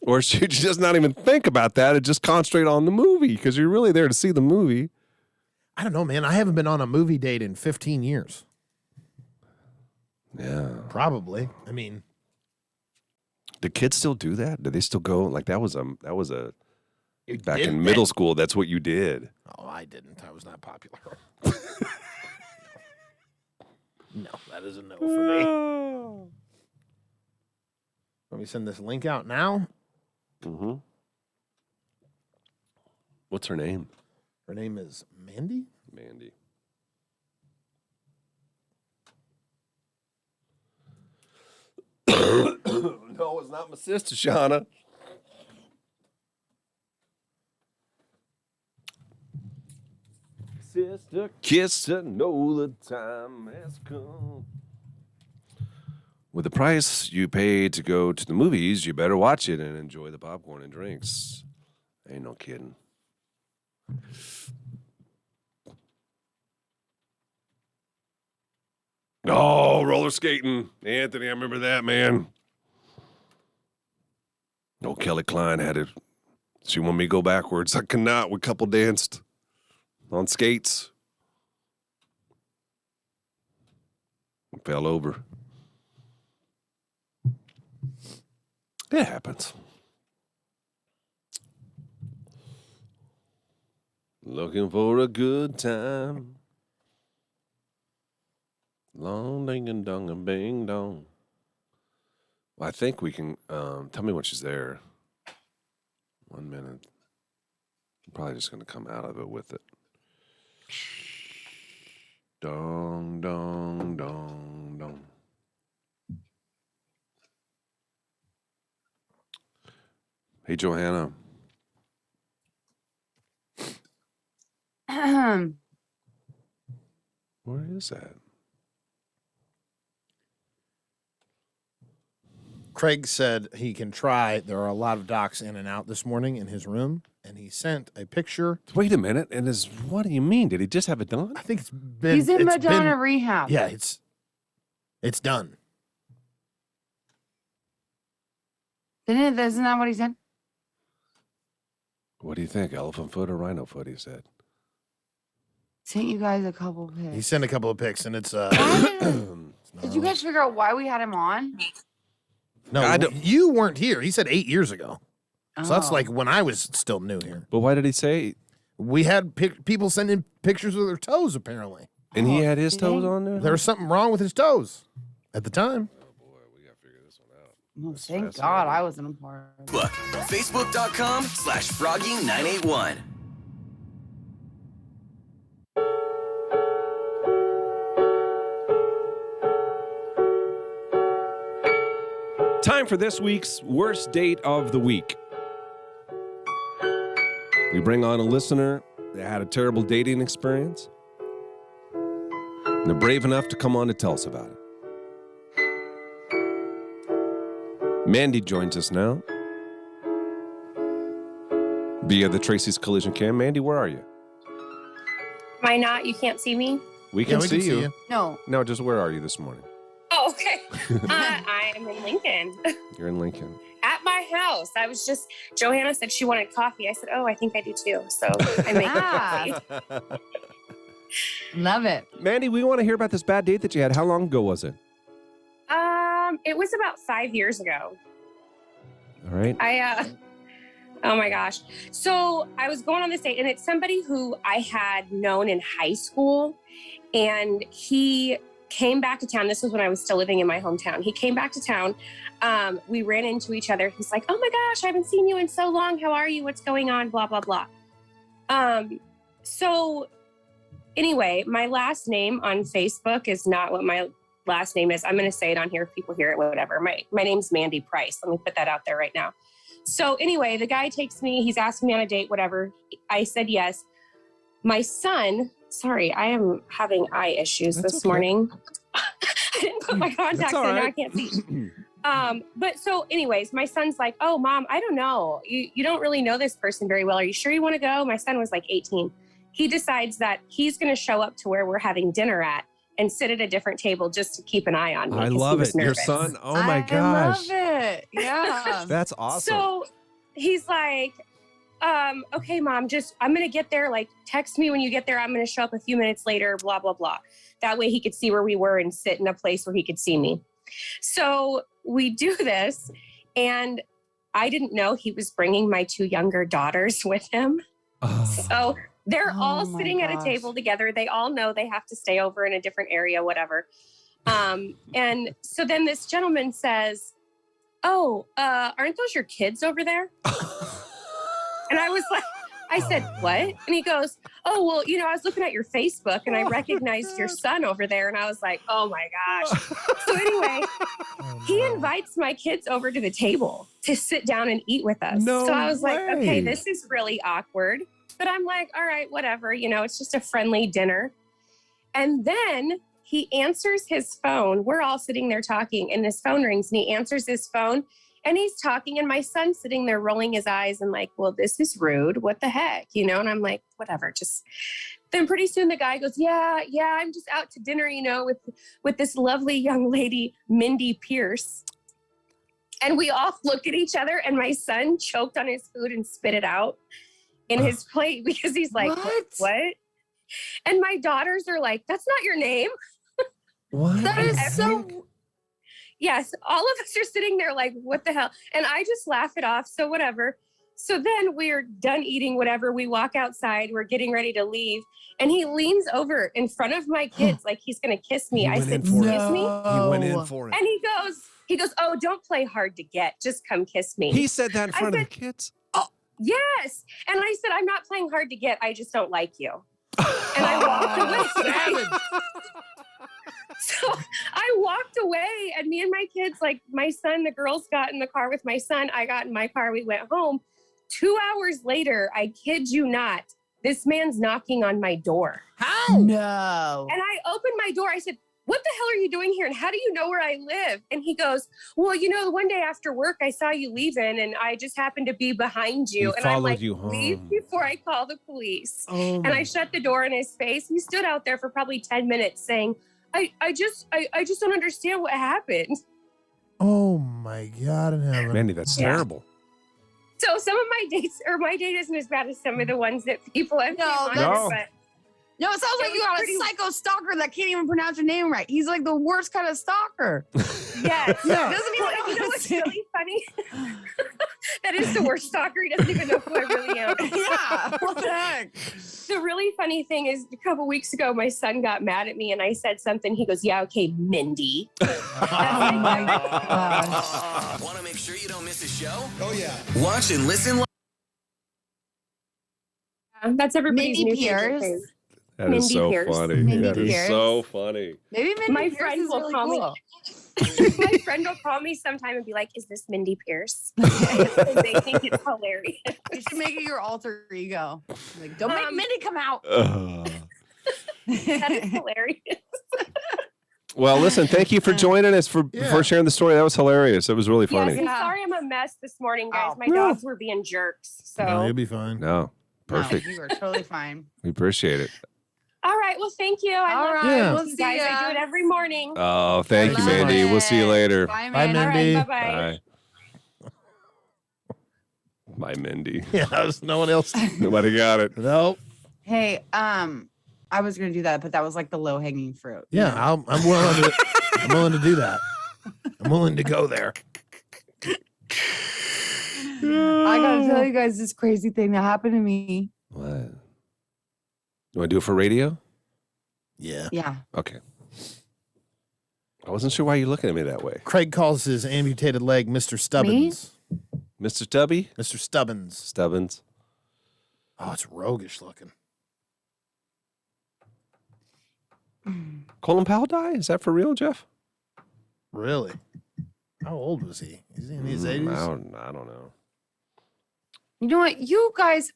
S2: Or should you just not even think about that and just concentrate on the movie because you're really there to see the movie?
S3: I don't know, man. I haven't been on a movie date in 15 years.
S2: Yeah.
S3: Probably. I mean,
S2: Do kids still do that? Do they still go? Like that was a back
S3: did
S2: in
S3: that?
S2: middle school, that's what you did.
S3: oh, I didn't. I was not popular. No, that is a no for me. Let me send this link out now.
S2: Mm-hmm. What's her name?
S3: Her name is Mandy.
S2: Mandy. No, it's not my sister, Shauna. Sister, kiss her, know the time has come. With the price you pay to go to the movies, you better watch it and enjoy the popcorn and drinks. Ain't no kidding. Oh, roller skating. Anthony, I remember that, man. Oh, Kelly Klein had it. She wanted me to go backwards. I could not. We couple danced on skates. Fell over. It happens. Looking for a good time. Long ding and dong and bing dong. Well, I think we can tell me when she's there. 1 minute. I'm probably just gonna come out of it with it. Dong dong dong dong. Hey Johanna. Where is that?
S3: Craig said he can try. There are a lot of docs in and out this morning in his room, and he sent a picture.
S2: Wait a minute. And what do you mean? Did he just have it done?
S3: I think it's been.
S4: He's in
S3: it's
S4: Madonna
S3: been-
S4: rehab.
S3: Yeah, it's done.
S4: Isn't that what he said?
S2: What do you think? Elephant foot or rhino foot, he said.
S4: Sent you guys a couple
S3: He
S4: pics.
S3: sent a couple of pics, and it's
S4: Did you guys figure out why we had him on?
S3: No,
S2: I don't-
S3: you weren't here. He said 8 years ago. So that's
S4: Oh.
S3: like when I was still new here.
S2: But why did he say?
S3: We had people sending pictures of their toes, apparently.
S2: And he had his
S4: did
S2: toes
S4: he?
S2: on there?
S3: There was something wrong with his toes at the time.
S4: Well, thank God I wasn't a part of it.
S1: Look, Facebook.com/Froggy981.
S2: Time for this week's worst date of the week. We bring on a listener that had a terrible dating experience. And they're brave enough to come on to tell us about it. Mandy joins us now via the Tracy's Collision Cam. Mandy, where are you?
S7: Am I not? You can't see me?
S2: We can,
S3: Yeah, we
S2: see,
S3: can see
S2: you.
S3: you.
S4: No.
S2: No, just where are you this morning?
S7: Oh, okay. I'm in Lincoln
S2: You're in Lincoln.
S7: at my house. Johanna said she wanted coffee. I said, oh, I think I do too. So I make
S4: Ah.
S7: coffee.
S4: Love it.
S2: Mandy, we want to hear about this bad date that you had. How long ago was it?
S7: It was about 5 years ago.
S2: All right.
S7: Oh my gosh. So I was going on this date, and it's somebody who I had known in high school, and he came back to town. This was when I was still living in my hometown. He came back to town. We ran into each other. He's like, oh my gosh, I haven't seen you in so long. How are you? What's going on? Blah, blah, blah. So anyway, my last name on Facebook is not what my last name is. I'm going to say it on here if people hear it, whatever. My name's Mandy Price. Let me put that out there right now. So anyway, the guy takes me, he's asking me on a date, whatever. I said yes. My son, sorry, I am having eye issues
S2: That's
S7: this
S2: okay.
S7: morning. I didn't put my contacts in,
S2: all
S7: now I
S2: right.
S7: can't see. But so anyways, my son's like, oh, Mom, I don't know. You don't really know this person very well. Are you sure you want to go? My son was like 18. He decides that he's going to show up to where we're having dinner at and sit at a different table just to keep an eye on me.
S2: I
S7: 'cause he
S2: love
S7: was
S2: it. Your
S7: nervous.
S2: son. Oh my
S4: I
S2: gosh.
S4: love it. Yeah.
S2: That's awesome.
S7: So he's like, okay, Mom, I'm going to get there. Like, text me when you get there. I'm going to show up a few minutes later, blah, blah, blah. That way he could see where we were and sit in a place where he could see me. So we do this, and I didn't know he was bringing my 2 younger daughters with him. So they're
S4: Oh
S7: all
S4: my
S7: sitting at a
S4: gosh.
S7: table together. They all know they have to stay over in a different area, whatever. And so then this gentleman says, oh, aren't those your kids over there? And I was like, I said, what? And he goes, oh, well, I was looking at your Facebook and I recognized your son over there. And I was like, oh my gosh. So anyway, he invites my kids over to the table to sit down and eat with us.
S2: No
S7: so I was like,
S2: way.
S7: okay, this is really awkward. But I'm like, all right, whatever. It's just a friendly dinner. And then he answers his phone. We're all sitting there talking, and his phone rings, and he answers his phone, and he's talking, and my son's sitting there rolling his eyes and like, well, this is rude. What the heck? And I'm like, whatever. Then pretty soon the guy goes, yeah, I'm just out to dinner, with this lovely young lady, Mindy Pierce. And we all look at each other, and my son choked on his food and spit it out in his plate because he's like, what? And my daughters are like, that's not your name.
S2: What?
S4: That is so.
S7: Yes, all of us are sitting there like, what the hell? And I just laugh it off. So whatever. So then we're done eating whatever. We walk outside. We're getting ready to leave. And he leans over in front of my kids like he's going to kiss me. I said, excuse me?
S2: He went in for it.
S7: And he goes, oh, don't play hard to get. Just come kiss me.
S2: He said that in
S7: I
S2: front of the
S7: said-
S2: kids.
S7: Yes. And I said, I'm not playing hard to get. I just don't like you. And I walked away. So I walked away, and me and my kids, like my son, the girls got in the car with my son. I got in my car. We went home. 2 hours later, I kid you not, this man's knocking on my door.
S3: How?
S4: No.
S7: And I opened my door. I said, what the hell are you doing here? And how do you know where I live? And he goes, well, you know, one day after work, I saw you leaving and I just happened to be behind you.
S2: He
S7: And I'm
S2: followed
S7: like,
S2: you
S7: leave
S2: home.
S7: before I call the police.
S3: Oh
S7: And I shut the door in his face. He stood out there for probably 10 minutes saying, I just don't understand what happened.
S3: Oh my God in heaven.
S2: Mandy, that's
S7: Yeah.
S2: terrible.
S7: So some of my dates, or my date isn't as bad as some of the ones that people have
S4: No,
S7: seen on
S2: No.
S7: it, but
S4: No, it sounds
S7: It
S4: like you
S7: was
S4: got
S7: pretty-
S4: a psycho stalker that can't even pronounce your name right. He's like the worst kind of stalker.
S7: yes.
S3: Yeah.
S4: Doesn't even
S7: Well, you know
S4: know
S7: what's really funny? That is the worst stalker. He doesn't even know who I really am.
S4: Yeah. What the heck?
S7: The really funny thing is, a couple weeks ago, my son got mad at me and I said something. He goes, yeah, okay, Mindy.
S4: Oh my gosh.
S1: Want to make sure you don't miss a show?
S3: Oh yeah.
S1: Watch and listen live.
S7: That's everybody's
S4: Mindy
S7: new favorite
S4: Pierce.
S7: thing.
S2: That is
S7: Mindy
S2: so
S7: Pierce.
S2: funny.
S4: Mindy
S2: That is
S4: Pierce.
S2: so funny.
S4: Maybe Mindy
S7: My
S4: Pierce
S7: friend
S4: is
S7: will
S4: really
S7: call me-
S4: cool.
S7: My friend will call me sometime and be like, is this Mindy Pierce? And they think it's hilarious.
S4: You should make it your alter ego. Like, don't make
S7: Um,
S4: Mindy come out.
S7: That is hilarious.
S2: Well, listen, thank you for joining us for sharing the story. That was hilarious. That was really funny.
S7: Yes, I'm sorry I'm a mess this morning, guys.
S4: Oh.
S7: My dogs were being jerks. So,
S3: No, you'll be fine.
S2: No, perfect.
S4: No, you are totally fine.
S2: We appreciate it.
S7: all right. Well, thank you. I
S4: All
S7: love
S4: right,
S3: Yeah.
S4: we'll
S7: you
S4: see
S7: guys. I do
S4: ya.
S7: it every morning.
S2: Oh, thank you,
S3: Love
S2: Mandy.
S4: it.
S2: We'll see you later.
S4: Bye,
S3: Bye,
S4: Mandy.
S7: All
S3: Mindy.
S7: right. Bye-bye.
S2: Bye. Bye, Mindy.
S3: Yeah, there's no one else.
S2: Nobody got it.
S3: Nope.
S4: Hey, I was gonna do that, but that was like the low hanging fruit. you
S3: Yeah,
S4: know?
S3: I'm willing to. I'm willing to do that. I'm willing to go there.
S4: I gotta tell you guys this crazy thing that happened to me.
S2: What? You want to do it for radio?
S3: Yeah.
S4: Yeah.
S2: Okay. I wasn't sure why you're looking at me that way.
S3: Craig calls his amputated leg Mr. Stubbins.
S2: Mr. Stubby?
S3: Mr. Stubbins.
S2: Stubbins.
S3: Oh, it's roguish looking.
S2: Colin Powell died? Is that for real, Jeff?
S3: Really? How old was he? Is he in his
S2: I
S3: 80s?
S2: don't know.
S4: You know what? You guys.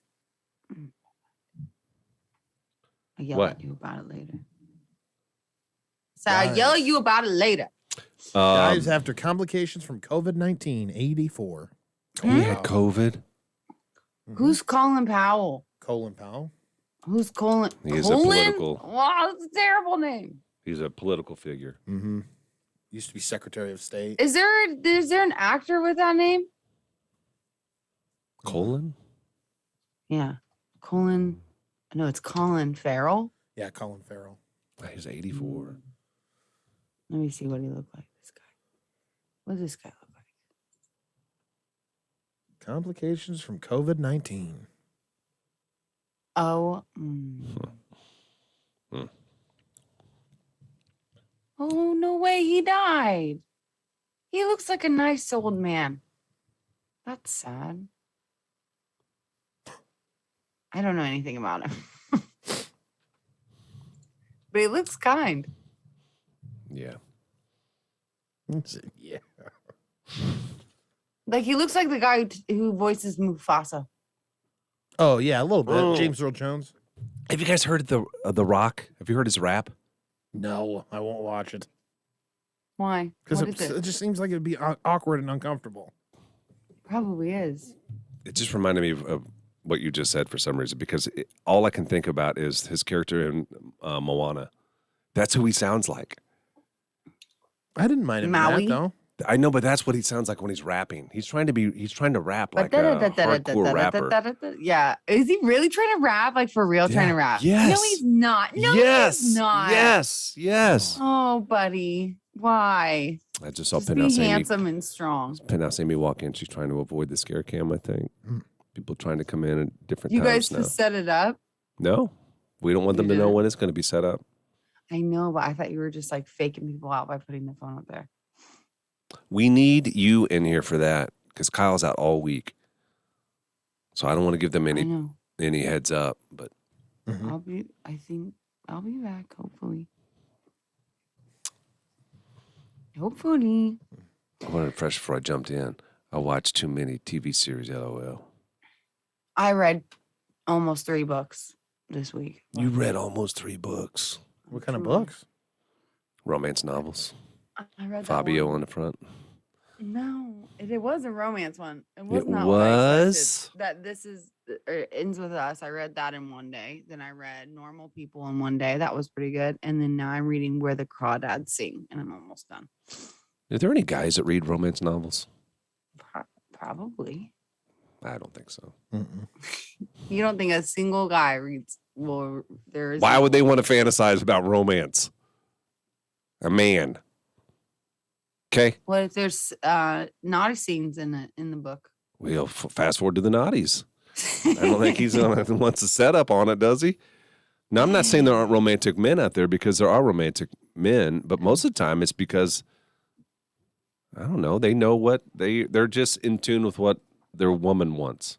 S4: I'll yell
S2: What?
S4: at you about it later. So I'll yell at you about it later.
S3: Dies after complications from COVID-19, 84.
S2: He had COVID.
S4: Who's Colin Powell?
S3: Colin Powell?
S4: Who's Colin?
S2: He is a
S4: Colin?
S2: political-
S4: Wow, that's a terrible name.
S2: He's a political figure.
S3: Mm-hmm. Used to be Secretary of State.
S4: Is there an actor with that name?
S2: Colin?
S4: Yeah. Colin. No, it's Colin Farrell.
S3: Yeah, Colin Farrell.
S2: He's 84.
S4: Let me see what he looked like. This guy. What does this guy look like?
S3: Complications from COVID-19.
S4: Oh.
S2: Hmm.
S4: Oh, no way. He died. He looks like a nice old man. That's sad. I don't know anything about him. But he looks kind.
S2: Yeah.
S3: Yeah.
S4: Like he looks like the guy who voices Mufasa.
S3: Oh, yeah, a little bit.
S2: Oh.
S3: James Earl Jones?
S2: Have you guys heard The Rock? Have you heard his rap?
S3: No, I won't watch it.
S4: Why?
S3: Because
S4: What is
S3: it just seems like it'd be awkward and uncomfortable.
S4: Probably is.
S2: It just reminded me of what you just said for some reason, because all I can think about is his character in Moana. That's who he sounds like.
S3: I didn't mind him in
S4: Maui?
S3: that, though.
S2: I know, but that's what he sounds like when he's rapping. He's trying to rap like a hardcore rapper.
S4: Yeah. Is he really trying to rap? Like for real trying to rap? No,
S2: Yes.
S4: he's not. No,
S2: yes.
S4: he's not.
S2: Yes.
S4: Oh, buddy. Why?
S2: I just saw
S4: Just be
S2: Penthouse Amy.
S4: handsome and strong.
S2: Penthouse Amy walk in. She's trying to avoid the scare cam, I think. People trying to come in at different
S4: You
S2: times
S4: guys
S2: now.
S4: just set it up?
S2: No, we don't want them
S4: You
S2: to know
S4: didn't?
S2: when it's going to be set up.
S4: I know, but I thought you were just like faking people out by putting the phone up there.
S2: We need you in here for that because Kyle's out all week. So I don't want to give them
S4: I know.
S2: any heads up. But
S4: I think I'll be back, hopefully. Hopefully.
S2: I wanted to fresh before I jumped in. I watched too many TV series. LOL.
S4: I read almost 3 books this week.
S2: You read almost 3 books.
S3: What kind of books?
S2: Romance novels.
S4: I read that
S2: Fabio
S4: one.
S2: on the front.
S4: No, it was a romance one. It was
S2: It
S4: not what I
S2: was?
S4: expected. That this is ends with us. I read that in one day. Then I read Normal People in one day. That was pretty good. And then now I'm reading Where the Crawdads Sing, and I'm almost done.
S2: Are there any guys that read romance novels?
S4: Probably.
S2: I don't think so.
S4: You don't think a single guy reads? Well, there is.
S2: Why would they want to fantasize about romance? A man. Okay.
S4: What if there's naughty scenes in the book?
S2: We'll fast forward to the naughties. I don't think he's wants to set up on it, does he? Now, I'm not saying there aren't romantic men out there, because there are romantic men, but most of the time it's because, I don't know, they know what they're just in tune with what their woman wants.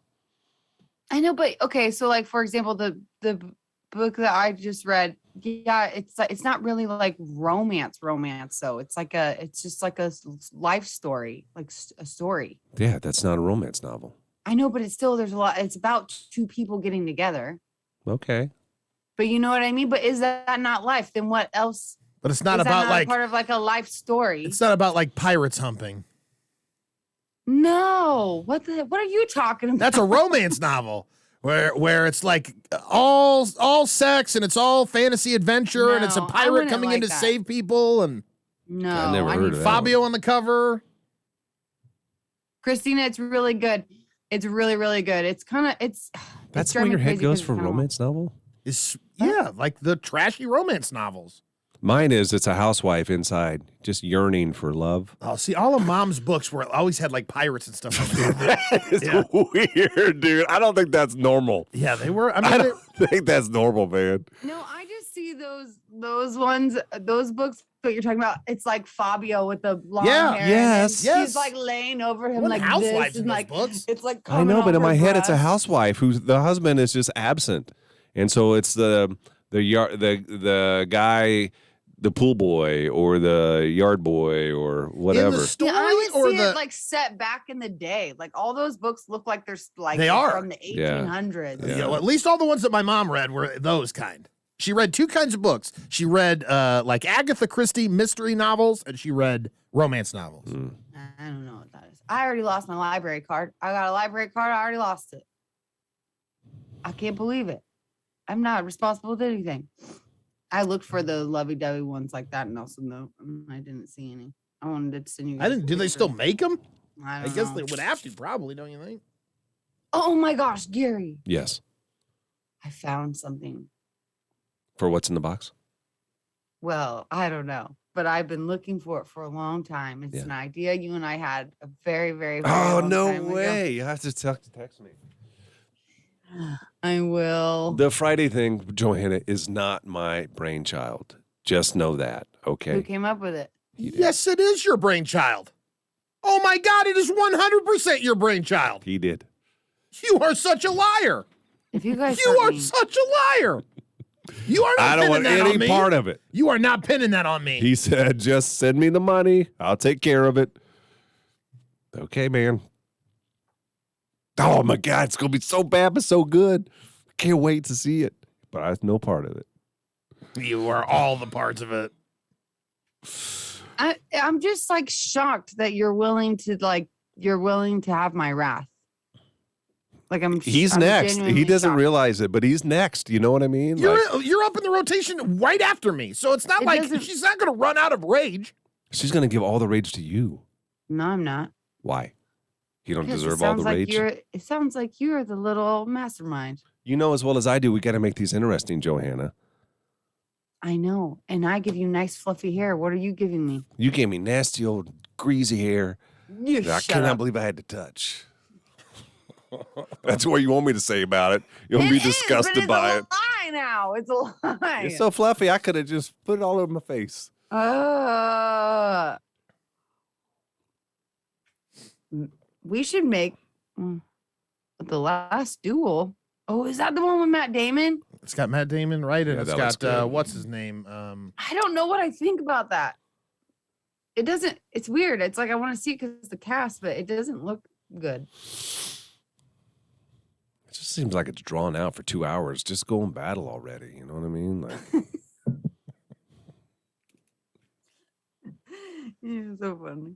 S4: I know, but okay. So, like for example, the book that I just read, yeah, it's not really like romance. So it's just like a life story, like a story.
S2: Yeah, that's not a romance novel.
S4: I know, but it's still there's a lot. It's about two people getting together.
S2: Okay.
S4: But you know what I mean. But is that not life? Then what else?
S3: But it's not
S4: is
S3: about
S4: that not
S3: like
S4: part of like a life story.
S3: it's not about like pirates humping.
S4: No, what are you talking about?
S3: That's a romance novel where it's like all sex and it's all fantasy adventure and it's a
S4: No, I
S3: pirate
S4: wouldn't
S3: coming
S4: like
S3: in to
S4: that.
S3: save people and
S4: No,
S2: I never heard
S4: need
S2: of that.
S3: Fabio on the cover.
S4: Christina, it's really good. It's really, really good. It's
S2: That's where your head goes for romance novel?
S3: Yeah, like the trashy romance novels.
S2: Mine is, it's a housewife inside just yearning for love.
S3: Oh, see, all of Mom's books always had like pirates and stuff like that.
S2: It's weird, dude. I don't think that's normal.
S3: Yeah, they were. I
S2: I
S3: mean,
S2: don't think that's normal, man.
S4: No, I just see those ones, those books that you're talking about. It's like Fabio with the long
S3: Yeah,
S4: hair.
S2: yes,
S4: and
S3: yes.
S4: She's like laying over him
S3: Wasn't
S4: like
S3: housewives
S4: this,
S3: in
S4: and
S3: those
S4: like
S3: books?
S4: it's like.
S2: I know, but in my head, it's a
S4: house.
S2: housewife who the husband is just absent, and so it's the guy, the pool boy or the yard boy or whatever.
S3: in the story
S4: I would
S3: or
S4: see
S3: the
S4: it like set back in the day. Like all those books look like they're like
S3: They are.
S4: from the 1800s.
S2: Yeah.
S3: well, at least all the ones that my mom read were those kind. She read two kinds of books. She read like Agatha Christie mystery novels, and she read romance novels.
S4: I don't know what that is. I already lost my library card. I got a library card. I already lost it. I can't believe it. I'm not responsible with anything. I looked for the lovey-dovey ones like that, and also no, I didn't see any. I wanted to send you.
S3: I didn't. Do they still make them?
S4: I
S3: I
S4: don't
S3: guess
S4: know.
S3: they would have to, probably. Don't you think?
S4: Oh my gosh, Gary!
S2: Yes.
S4: I found something.
S2: For what's in the box?
S4: Well, I don't know, but I've been looking for it for a long time. It's an idea you and I had a very, very, very
S2: Oh,
S4: long
S2: no
S4: time ago.
S2: way. You have to text me.
S4: I will.
S2: The Friday thing, Johanna, is not my brainchild. Just know that,
S4: Who
S2: okay?
S4: came up with it?
S3: Yes, it is your brainchild. Oh my God, it is 100% your brainchild.
S2: He did.
S3: You are such a liar.
S4: If you guys,
S3: You
S4: hurt
S3: are
S4: me-
S3: such a liar. You are not
S2: I don't
S3: pinning
S2: want
S3: that on
S2: any
S3: me.
S2: part of it.
S3: You are not pinning that on me.
S2: He said, just send me the money. I'll take care of it. Okay, man. Oh, my God. It's going to be so bad, but so good. I can't wait to see it. But I have no part of it.
S3: You are all the parts of it.
S4: I'm just like shocked that you're willing to have my wrath. Like I'm
S2: Next. He
S4: genuinely
S2: doesn't
S4: shocked.
S2: realize it, but he's next. You know what I mean?
S3: You're up in the rotation right after me, so it's not
S4: It
S3: like
S4: doesn't-
S3: she's not going to run out of rage.
S2: She's going to give all the rage to you.
S4: No, I'm not.
S2: Why? You don't
S4: Because
S2: deserve all the rage?
S4: It sounds like you're the little mastermind.
S2: You know as well as I do, we got to make these interesting, Johanna.
S4: I know, and I give you nice fluffy hair. What are you giving me?
S2: You gave me nasty old greasy hair
S4: You
S2: that I
S4: shut
S2: cannot
S4: up.
S2: believe I had to touch. That's what you want me to say about it. You'll be
S4: It is,
S2: disgusted
S4: but
S2: by it.
S4: it's a lie now. It's a lie.
S2: It's so fluffy, I could have just put it all over my face.
S4: We should make The Last Duel. Oh, is that the one with Matt Damon?
S3: It's got Matt Damon, right? And
S2: Yeah,
S3: it's
S2: that looks
S3: got,
S2: good.
S3: what's his name?
S4: I don't know what I think about that. It doesn't, it's weird. It's like I want to see it because it's the cast, but it doesn't look good.
S2: It just seems like it's drawn out for 2 hours. Just go and battle already. You know what I mean? Like,
S4: Yeah, so funny.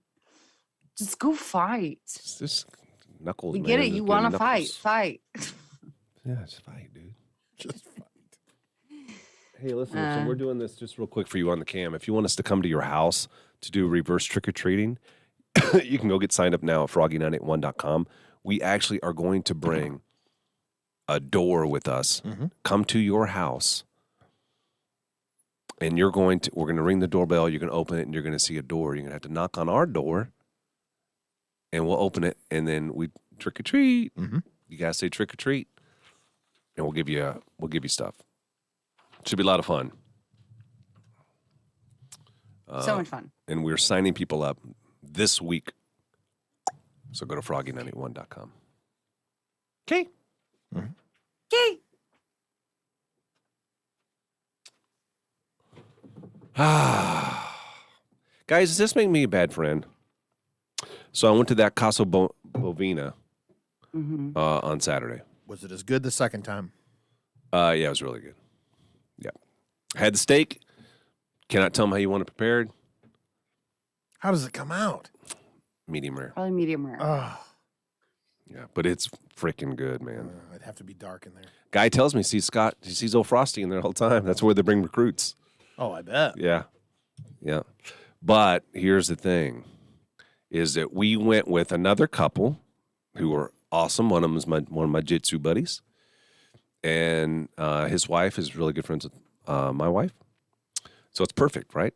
S4: Just go fight.
S2: It's just knuckles,
S4: We
S2: man.
S4: get it.
S2: Just
S4: You
S2: good
S4: want to fight.
S2: knuckles.
S4: Fight.
S2: Yeah, just fight, dude.
S3: Just fight.
S2: Hey, listen, so we're doing this just real quick for you on the cam. If you want us to come to your house to do reverse trick-or-treating, you can go get signed up now at froggy981.com. We actually are going to bring a door with us, come to your house, and we're going to ring the doorbell, you're going to open it, and you're going to see a door. You're going to have to knock on our door, and we'll open it, and then we trick-or-treat. You guys say trick-or-treat, and we'll give you stuff. Should be a lot of fun.
S4: So much fun.
S2: And we're signing people up this week. So go to froggy981.com. Okay.
S4: Okay.
S2: Guys, does this make me a bad friend? So I went to that Casa Bovina on Saturday.
S3: Was it as good the second time?
S2: Yeah, it was really good. Yeah. Had the steak. Cannot tell them how you want it prepared.
S3: How does it come out?
S2: Medium rare.
S4: Probably medium rare.
S3: Oh,
S2: Yeah, but it's freaking good, man.
S3: it'd have to be dark in there.
S2: Guy tells me he sees old Frosty in there all the time. That's where they bring recruits.
S3: Oh, I bet.
S2: Yeah. Yeah. But here's the thing, is that we went with another couple who were awesome. One of them is one of my jitsu buddies. And his wife is really good friends with my wife. So it's perfect, right?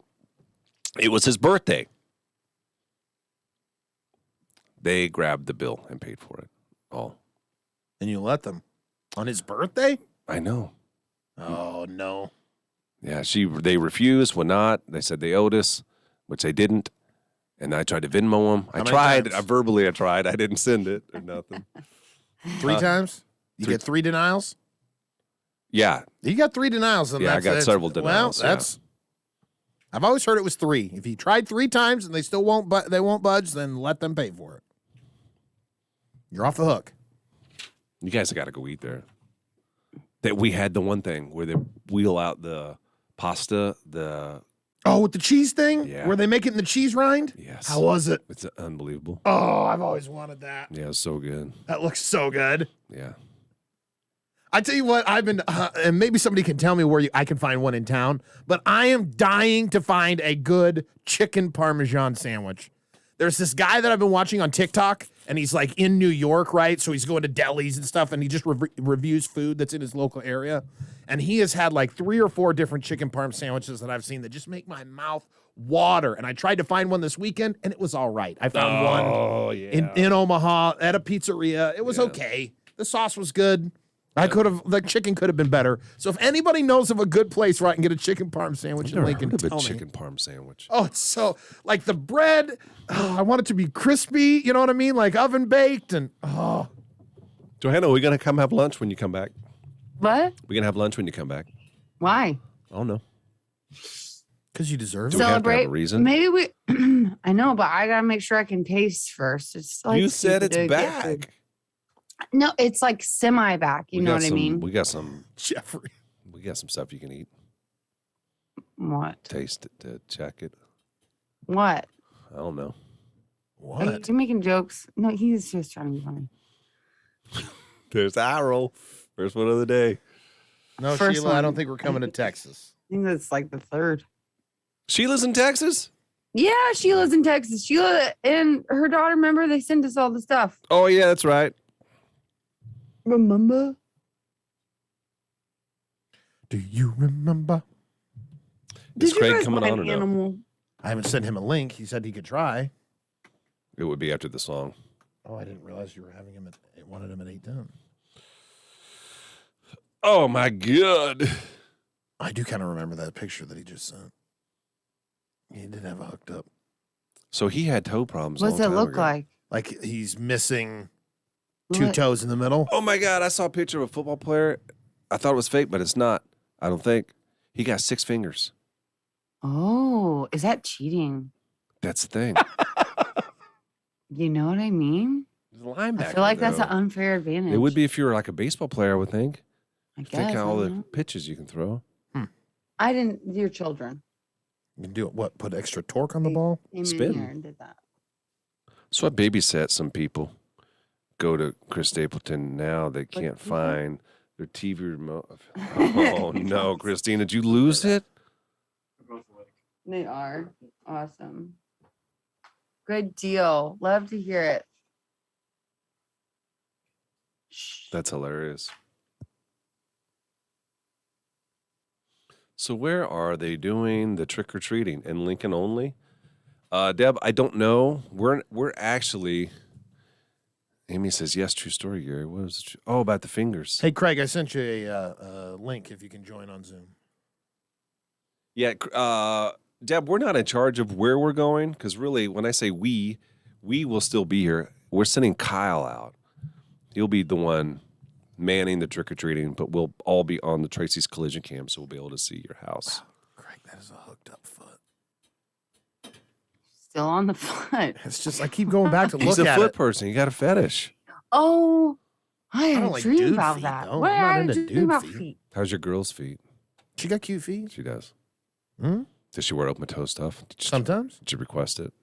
S2: It was his birthday. They grabbed the bill and paid for it all.
S3: And you let them on his birthday?
S2: I know.
S3: Oh, no.
S2: Yeah, they refused, would not. They said they owed us, which they didn't. And I tried to Venmo them. I
S3: many
S2: tried.
S3: times?
S2: I tried. I didn't send it or nothing.
S3: 3 times? You get 3 denials?
S2: Yeah.
S3: You got 3 denials. And
S2: Yeah, I
S3: that's,
S2: got
S3: that's-
S2: several denials,
S3: Well, that's. I've always heard it was 3. If you tried 3 times and they still won't budge, then let them pay for it. You're off the hook.
S2: You guys got to go eat there. That we had the one thing where they wheel out the pasta,
S3: Oh, with the cheese thing?
S2: Yeah.
S3: Where they make it in the cheese rind?
S2: yes.
S3: How was it?
S2: It's unbelievable.
S3: Oh, I've always wanted that.
S2: Yeah, it's so good.
S3: That looks so good.
S2: Yeah.
S3: I tell you what, I've been, and maybe somebody can tell me where I can find one in town, but I am dying to find a good chicken Parmesan sandwich. There's this guy that I've been watching on TikTok, and he's like in New York, right? So he's going to delis and stuff, and he just reviews food that's in his local area. And he has had like 3 or 4 different chicken parm sandwiches that I've seen that just make my mouth water. And I tried to find one this weekend, and it was all right. I found one in Omaha at a pizzeria. It was okay. The sauce was good. The chicken could have been better. So if anybody knows of a good place where I can get a chicken parm sandwich in Lincoln,
S2: Heard of
S3: tell
S2: a
S3: me.
S2: chicken parm sandwich.
S3: Oh, it's so like the bread. Oh, I want it to be crispy. You know what I mean? Like oven baked and
S2: Johanna, we're gonna come have lunch when you come back.
S4: What?
S2: We're gonna have lunch when you come back.
S4: Why?
S2: Oh no.
S3: because you deserve
S2: Do
S3: it.
S2: we have to have a
S4: Celebrate.
S2: reason?
S4: Maybe we. I know, but I gotta make sure I can taste first. It's like
S2: You said
S4: stupid
S2: it's
S4: to get food.
S2: back.
S4: No, it's like semi back. You know what I mean?
S2: We got some
S3: Jeffrey.
S2: stuff you can eat.
S4: What?
S2: Taste it to check it.
S4: What?
S2: I don't know.
S4: Are you making jokes? No, he's just trying to be funny.
S2: There's arrow. First one of the day.
S3: No,
S4: First
S3: Sheila, I
S4: one.
S3: don't think we're coming to Texas.
S4: I think that's like the third.
S2: Sheila's in Texas?
S4: Yeah, Sheila's in Texas. Sheila and her daughter, remember, they sent us all the stuff.
S2: Oh yeah, that's right.
S4: Remember?
S3: Do you remember?
S2: Is
S4: Did you
S2: Craig
S4: guys
S2: coming
S4: buy
S2: on
S4: an
S2: or no?
S4: animal?
S3: I haven't sent him a link. He said he could try.
S2: It would be after the song.
S3: Oh, I didn't realize you were having him wanted him at 8:10.
S2: Oh my god.
S3: I do kind of remember that picture that he just sent. He did have a hooked up.
S2: So he had toe problems.
S4: What's it look like?
S3: Like he's missing 2
S4: What?
S3: toes in the middle.
S2: Oh my god, I saw a picture of a football player. I thought it was fake, but it's not. I don't think. He got 6 fingers.
S4: Oh, is that cheating?
S2: That's the thing.
S4: You know what I mean?
S2: He's a linebacker.
S4: I feel like that's
S2: though.
S4: an unfair advantage.
S2: It would be if you were like a baseball player, I would think.
S4: I guess.
S2: Think
S4: I
S2: of all
S4: don't
S2: the
S4: know.
S2: pitches you can throw.
S4: I didn't. Your children.
S3: You do what? Put extra torque on the ball?
S4: Came
S2: Spin.
S4: in here and did that.
S2: So I babysat some people. Go to Chris Stapleton now. They can't find their TV remote. Oh, no, Christina, did you lose it?
S4: They are. Awesome. Good deal. Love to hear it.
S2: That's hilarious. So where are they doing the trick-or-treating? In Lincoln only? Deb, I don't know. We're actually... Amy says, yes, true story, Gary. What was it? Oh, about the fingers.
S3: Hey, Craig, I sent you a link if you can join on Zoom.
S2: Yeah, Deb, we're not in charge of where we're going because really, when I say we will still be here. We're sending Kyle out. He'll be the one manning the trick-or-treating, but we'll all be on the Tracy's Collision Cam, so we'll be able to see your house.
S3: Craig, that is a hooked up foot.
S4: Still on the foot.
S3: It's just, I keep going back to
S2: He's
S3: look
S2: a
S3: at
S2: foot
S3: it.
S2: person. You got a fetish.
S4: Oh, I had
S3: don't
S4: a
S3: like
S4: dream
S3: dude
S4: about
S3: feet,
S4: that.
S3: though.
S4: What
S3: I'm not
S4: I had
S3: into
S4: a dream
S3: dude
S4: about
S3: feet.
S4: feet.
S2: How's your girl's feet?
S3: She got cute feet.
S2: She does.
S3: Hmm?
S2: Does she wear open toe stuff?
S3: Sometimes.
S2: Did you request it?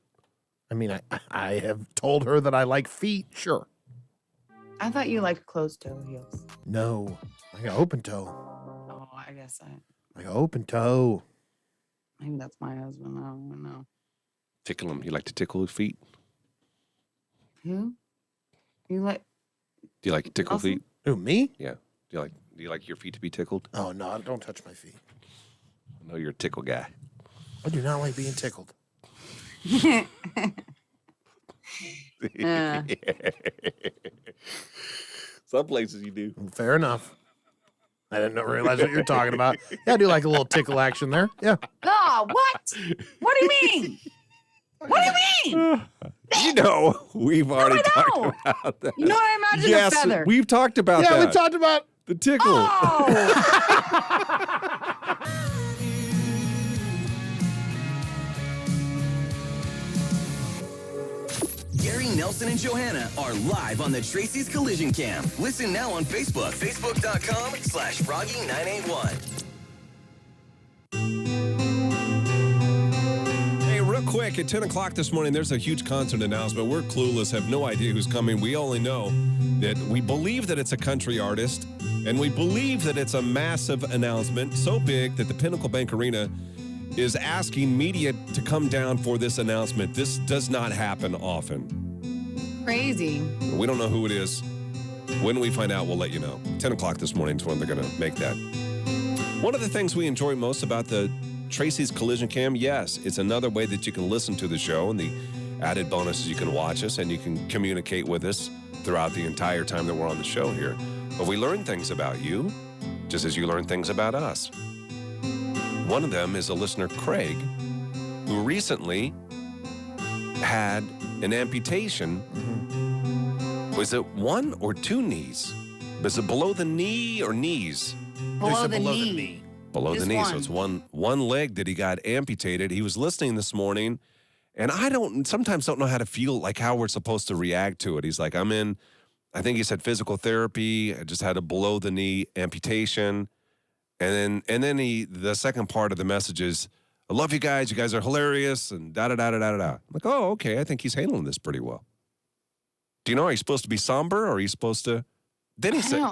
S3: I mean, I have told her that I like feet. Sure.
S4: I thought you liked closed toe heels.
S3: No. I got open toe.
S4: Oh, I guess
S3: I got open toe.
S4: maybe that's my husband. I don't know.
S2: Tickle him. You like to tickle his feet?
S4: Who? You like?
S2: Do you like to tickle
S4: Awesome.
S2: feet?
S3: Who, me?
S2: Yeah. Do you like your feet to be tickled?
S3: Oh, no, don't touch my feet.
S2: I know you're a tickle guy.
S3: I do not like being tickled.
S4: Yeah.
S2: Some places you do.
S3: Fair enough. I didn't realize what you're talking about. Yeah, I do like a little tickle action there. Yeah.
S4: Oh, what? What do you mean? What do you mean?
S2: You know, we've already
S4: I
S2: talked
S4: know.
S2: about that.
S4: You know, I imagine
S2: Yes,
S4: a feather.
S2: we've talked about
S3: Yeah,
S2: that.
S3: we talked about.
S2: the tickle.
S4: Oh.
S1: Gary, Nelson, and Johanna are live on the Tracy's Collision Cam. Listen now on Facebook. Facebook.com/Froggy981.
S2: Hey, real quick, at 10 o'clock this morning, there's a huge concert announcement. We're clueless, have no idea who's coming. We only know that we believe that it's a country artist, and we believe that it's a massive announcement, so big that the Pinnacle Bank Arena is asking media to come down for this announcement. This does not happen often.
S4: Crazy.
S2: We don't know who it is. When we find out, we'll let you know. 10 o'clock this morning is when they're going to make that. One of the things we enjoy most about the Tracy's Collision Cam, yes, it's another way that you can listen to the show, and the added bonus is you can watch us and you can communicate with us throughout the entire time that we're on the show here. But we learn things about you, just as you learn things about us. One of them is a listener, Craig, who recently had an amputation. Was it one or two knees? Was it below the knee or knees?
S4: Below
S3: They
S4: the
S3: said
S4: knee.
S2: Below
S4: Just
S2: the knee. So
S4: one.
S2: it's one leg that he got amputated. He was listening this morning, and I sometimes don't know how to feel, like how we're supposed to react to it. He's like, I think he said physical therapy. I just had a below the knee amputation. And then the second part of the message is, I love you guys. You guys are hilarious. And da-da-da-da-da-da. I'm like, oh, okay. I think he's handling this pretty well. Do you know, are you supposed to be somber or are you supposed to? Then he said,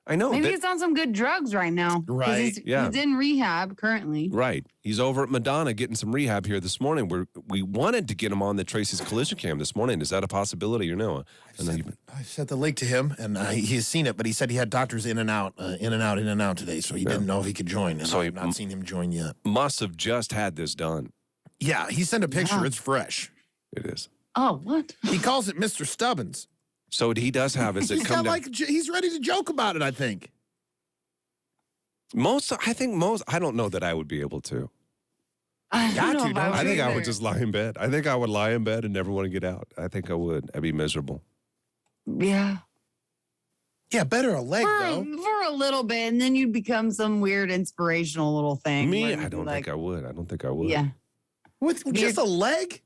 S2: I know.
S4: Maybe he's on some good drugs right now. 'Cause
S3: Right,
S2: yeah.
S4: He's in rehab currently.
S2: Right. He's over at Madonna getting some rehab here this morning. We wanted to get him on the Tracy's Collision Cam this morning. Is that a possibility or no?
S3: I sent the link to him, and he's seen it, but he said he had doctors in and out today, so he didn't know if he could join. And
S2: So
S3: I've not seen him join yet.
S2: Must have just had this done.
S3: Yeah, he sent a picture.
S4: Yeah.
S3: It's fresh.
S2: It is.
S4: Oh, what?
S3: He calls it Mr. Stubbins.
S2: So he does have, is it
S3: He's
S2: come
S3: got
S2: down?
S3: he's ready to joke about it, I think.
S2: I don't know that I would be able to.
S4: I
S3: Got
S4: don't know
S3: to,
S4: if
S3: don't
S2: I think I would
S4: either.
S2: just lie in bed. I think I would lie in bed and never want to get out. I think I would. I'd be miserable.
S4: Yeah.
S3: Yeah, better a leg, though.
S4: For a little bit, and then you become some weird inspirational little thing.
S2: Me,
S4: where
S2: I
S4: you'd
S2: don't
S4: be
S2: think I would. I don't think I would.
S4: Yeah.
S3: With just a leg?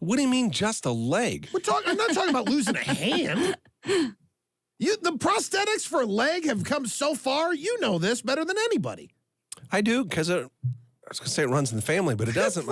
S2: What do you mean just a leg?
S3: I'm not talking about losing a hand. The prosthetics for a leg have come so far. You know this better than anybody.
S2: I do, because I was going to say it runs in the family, but it doesn't.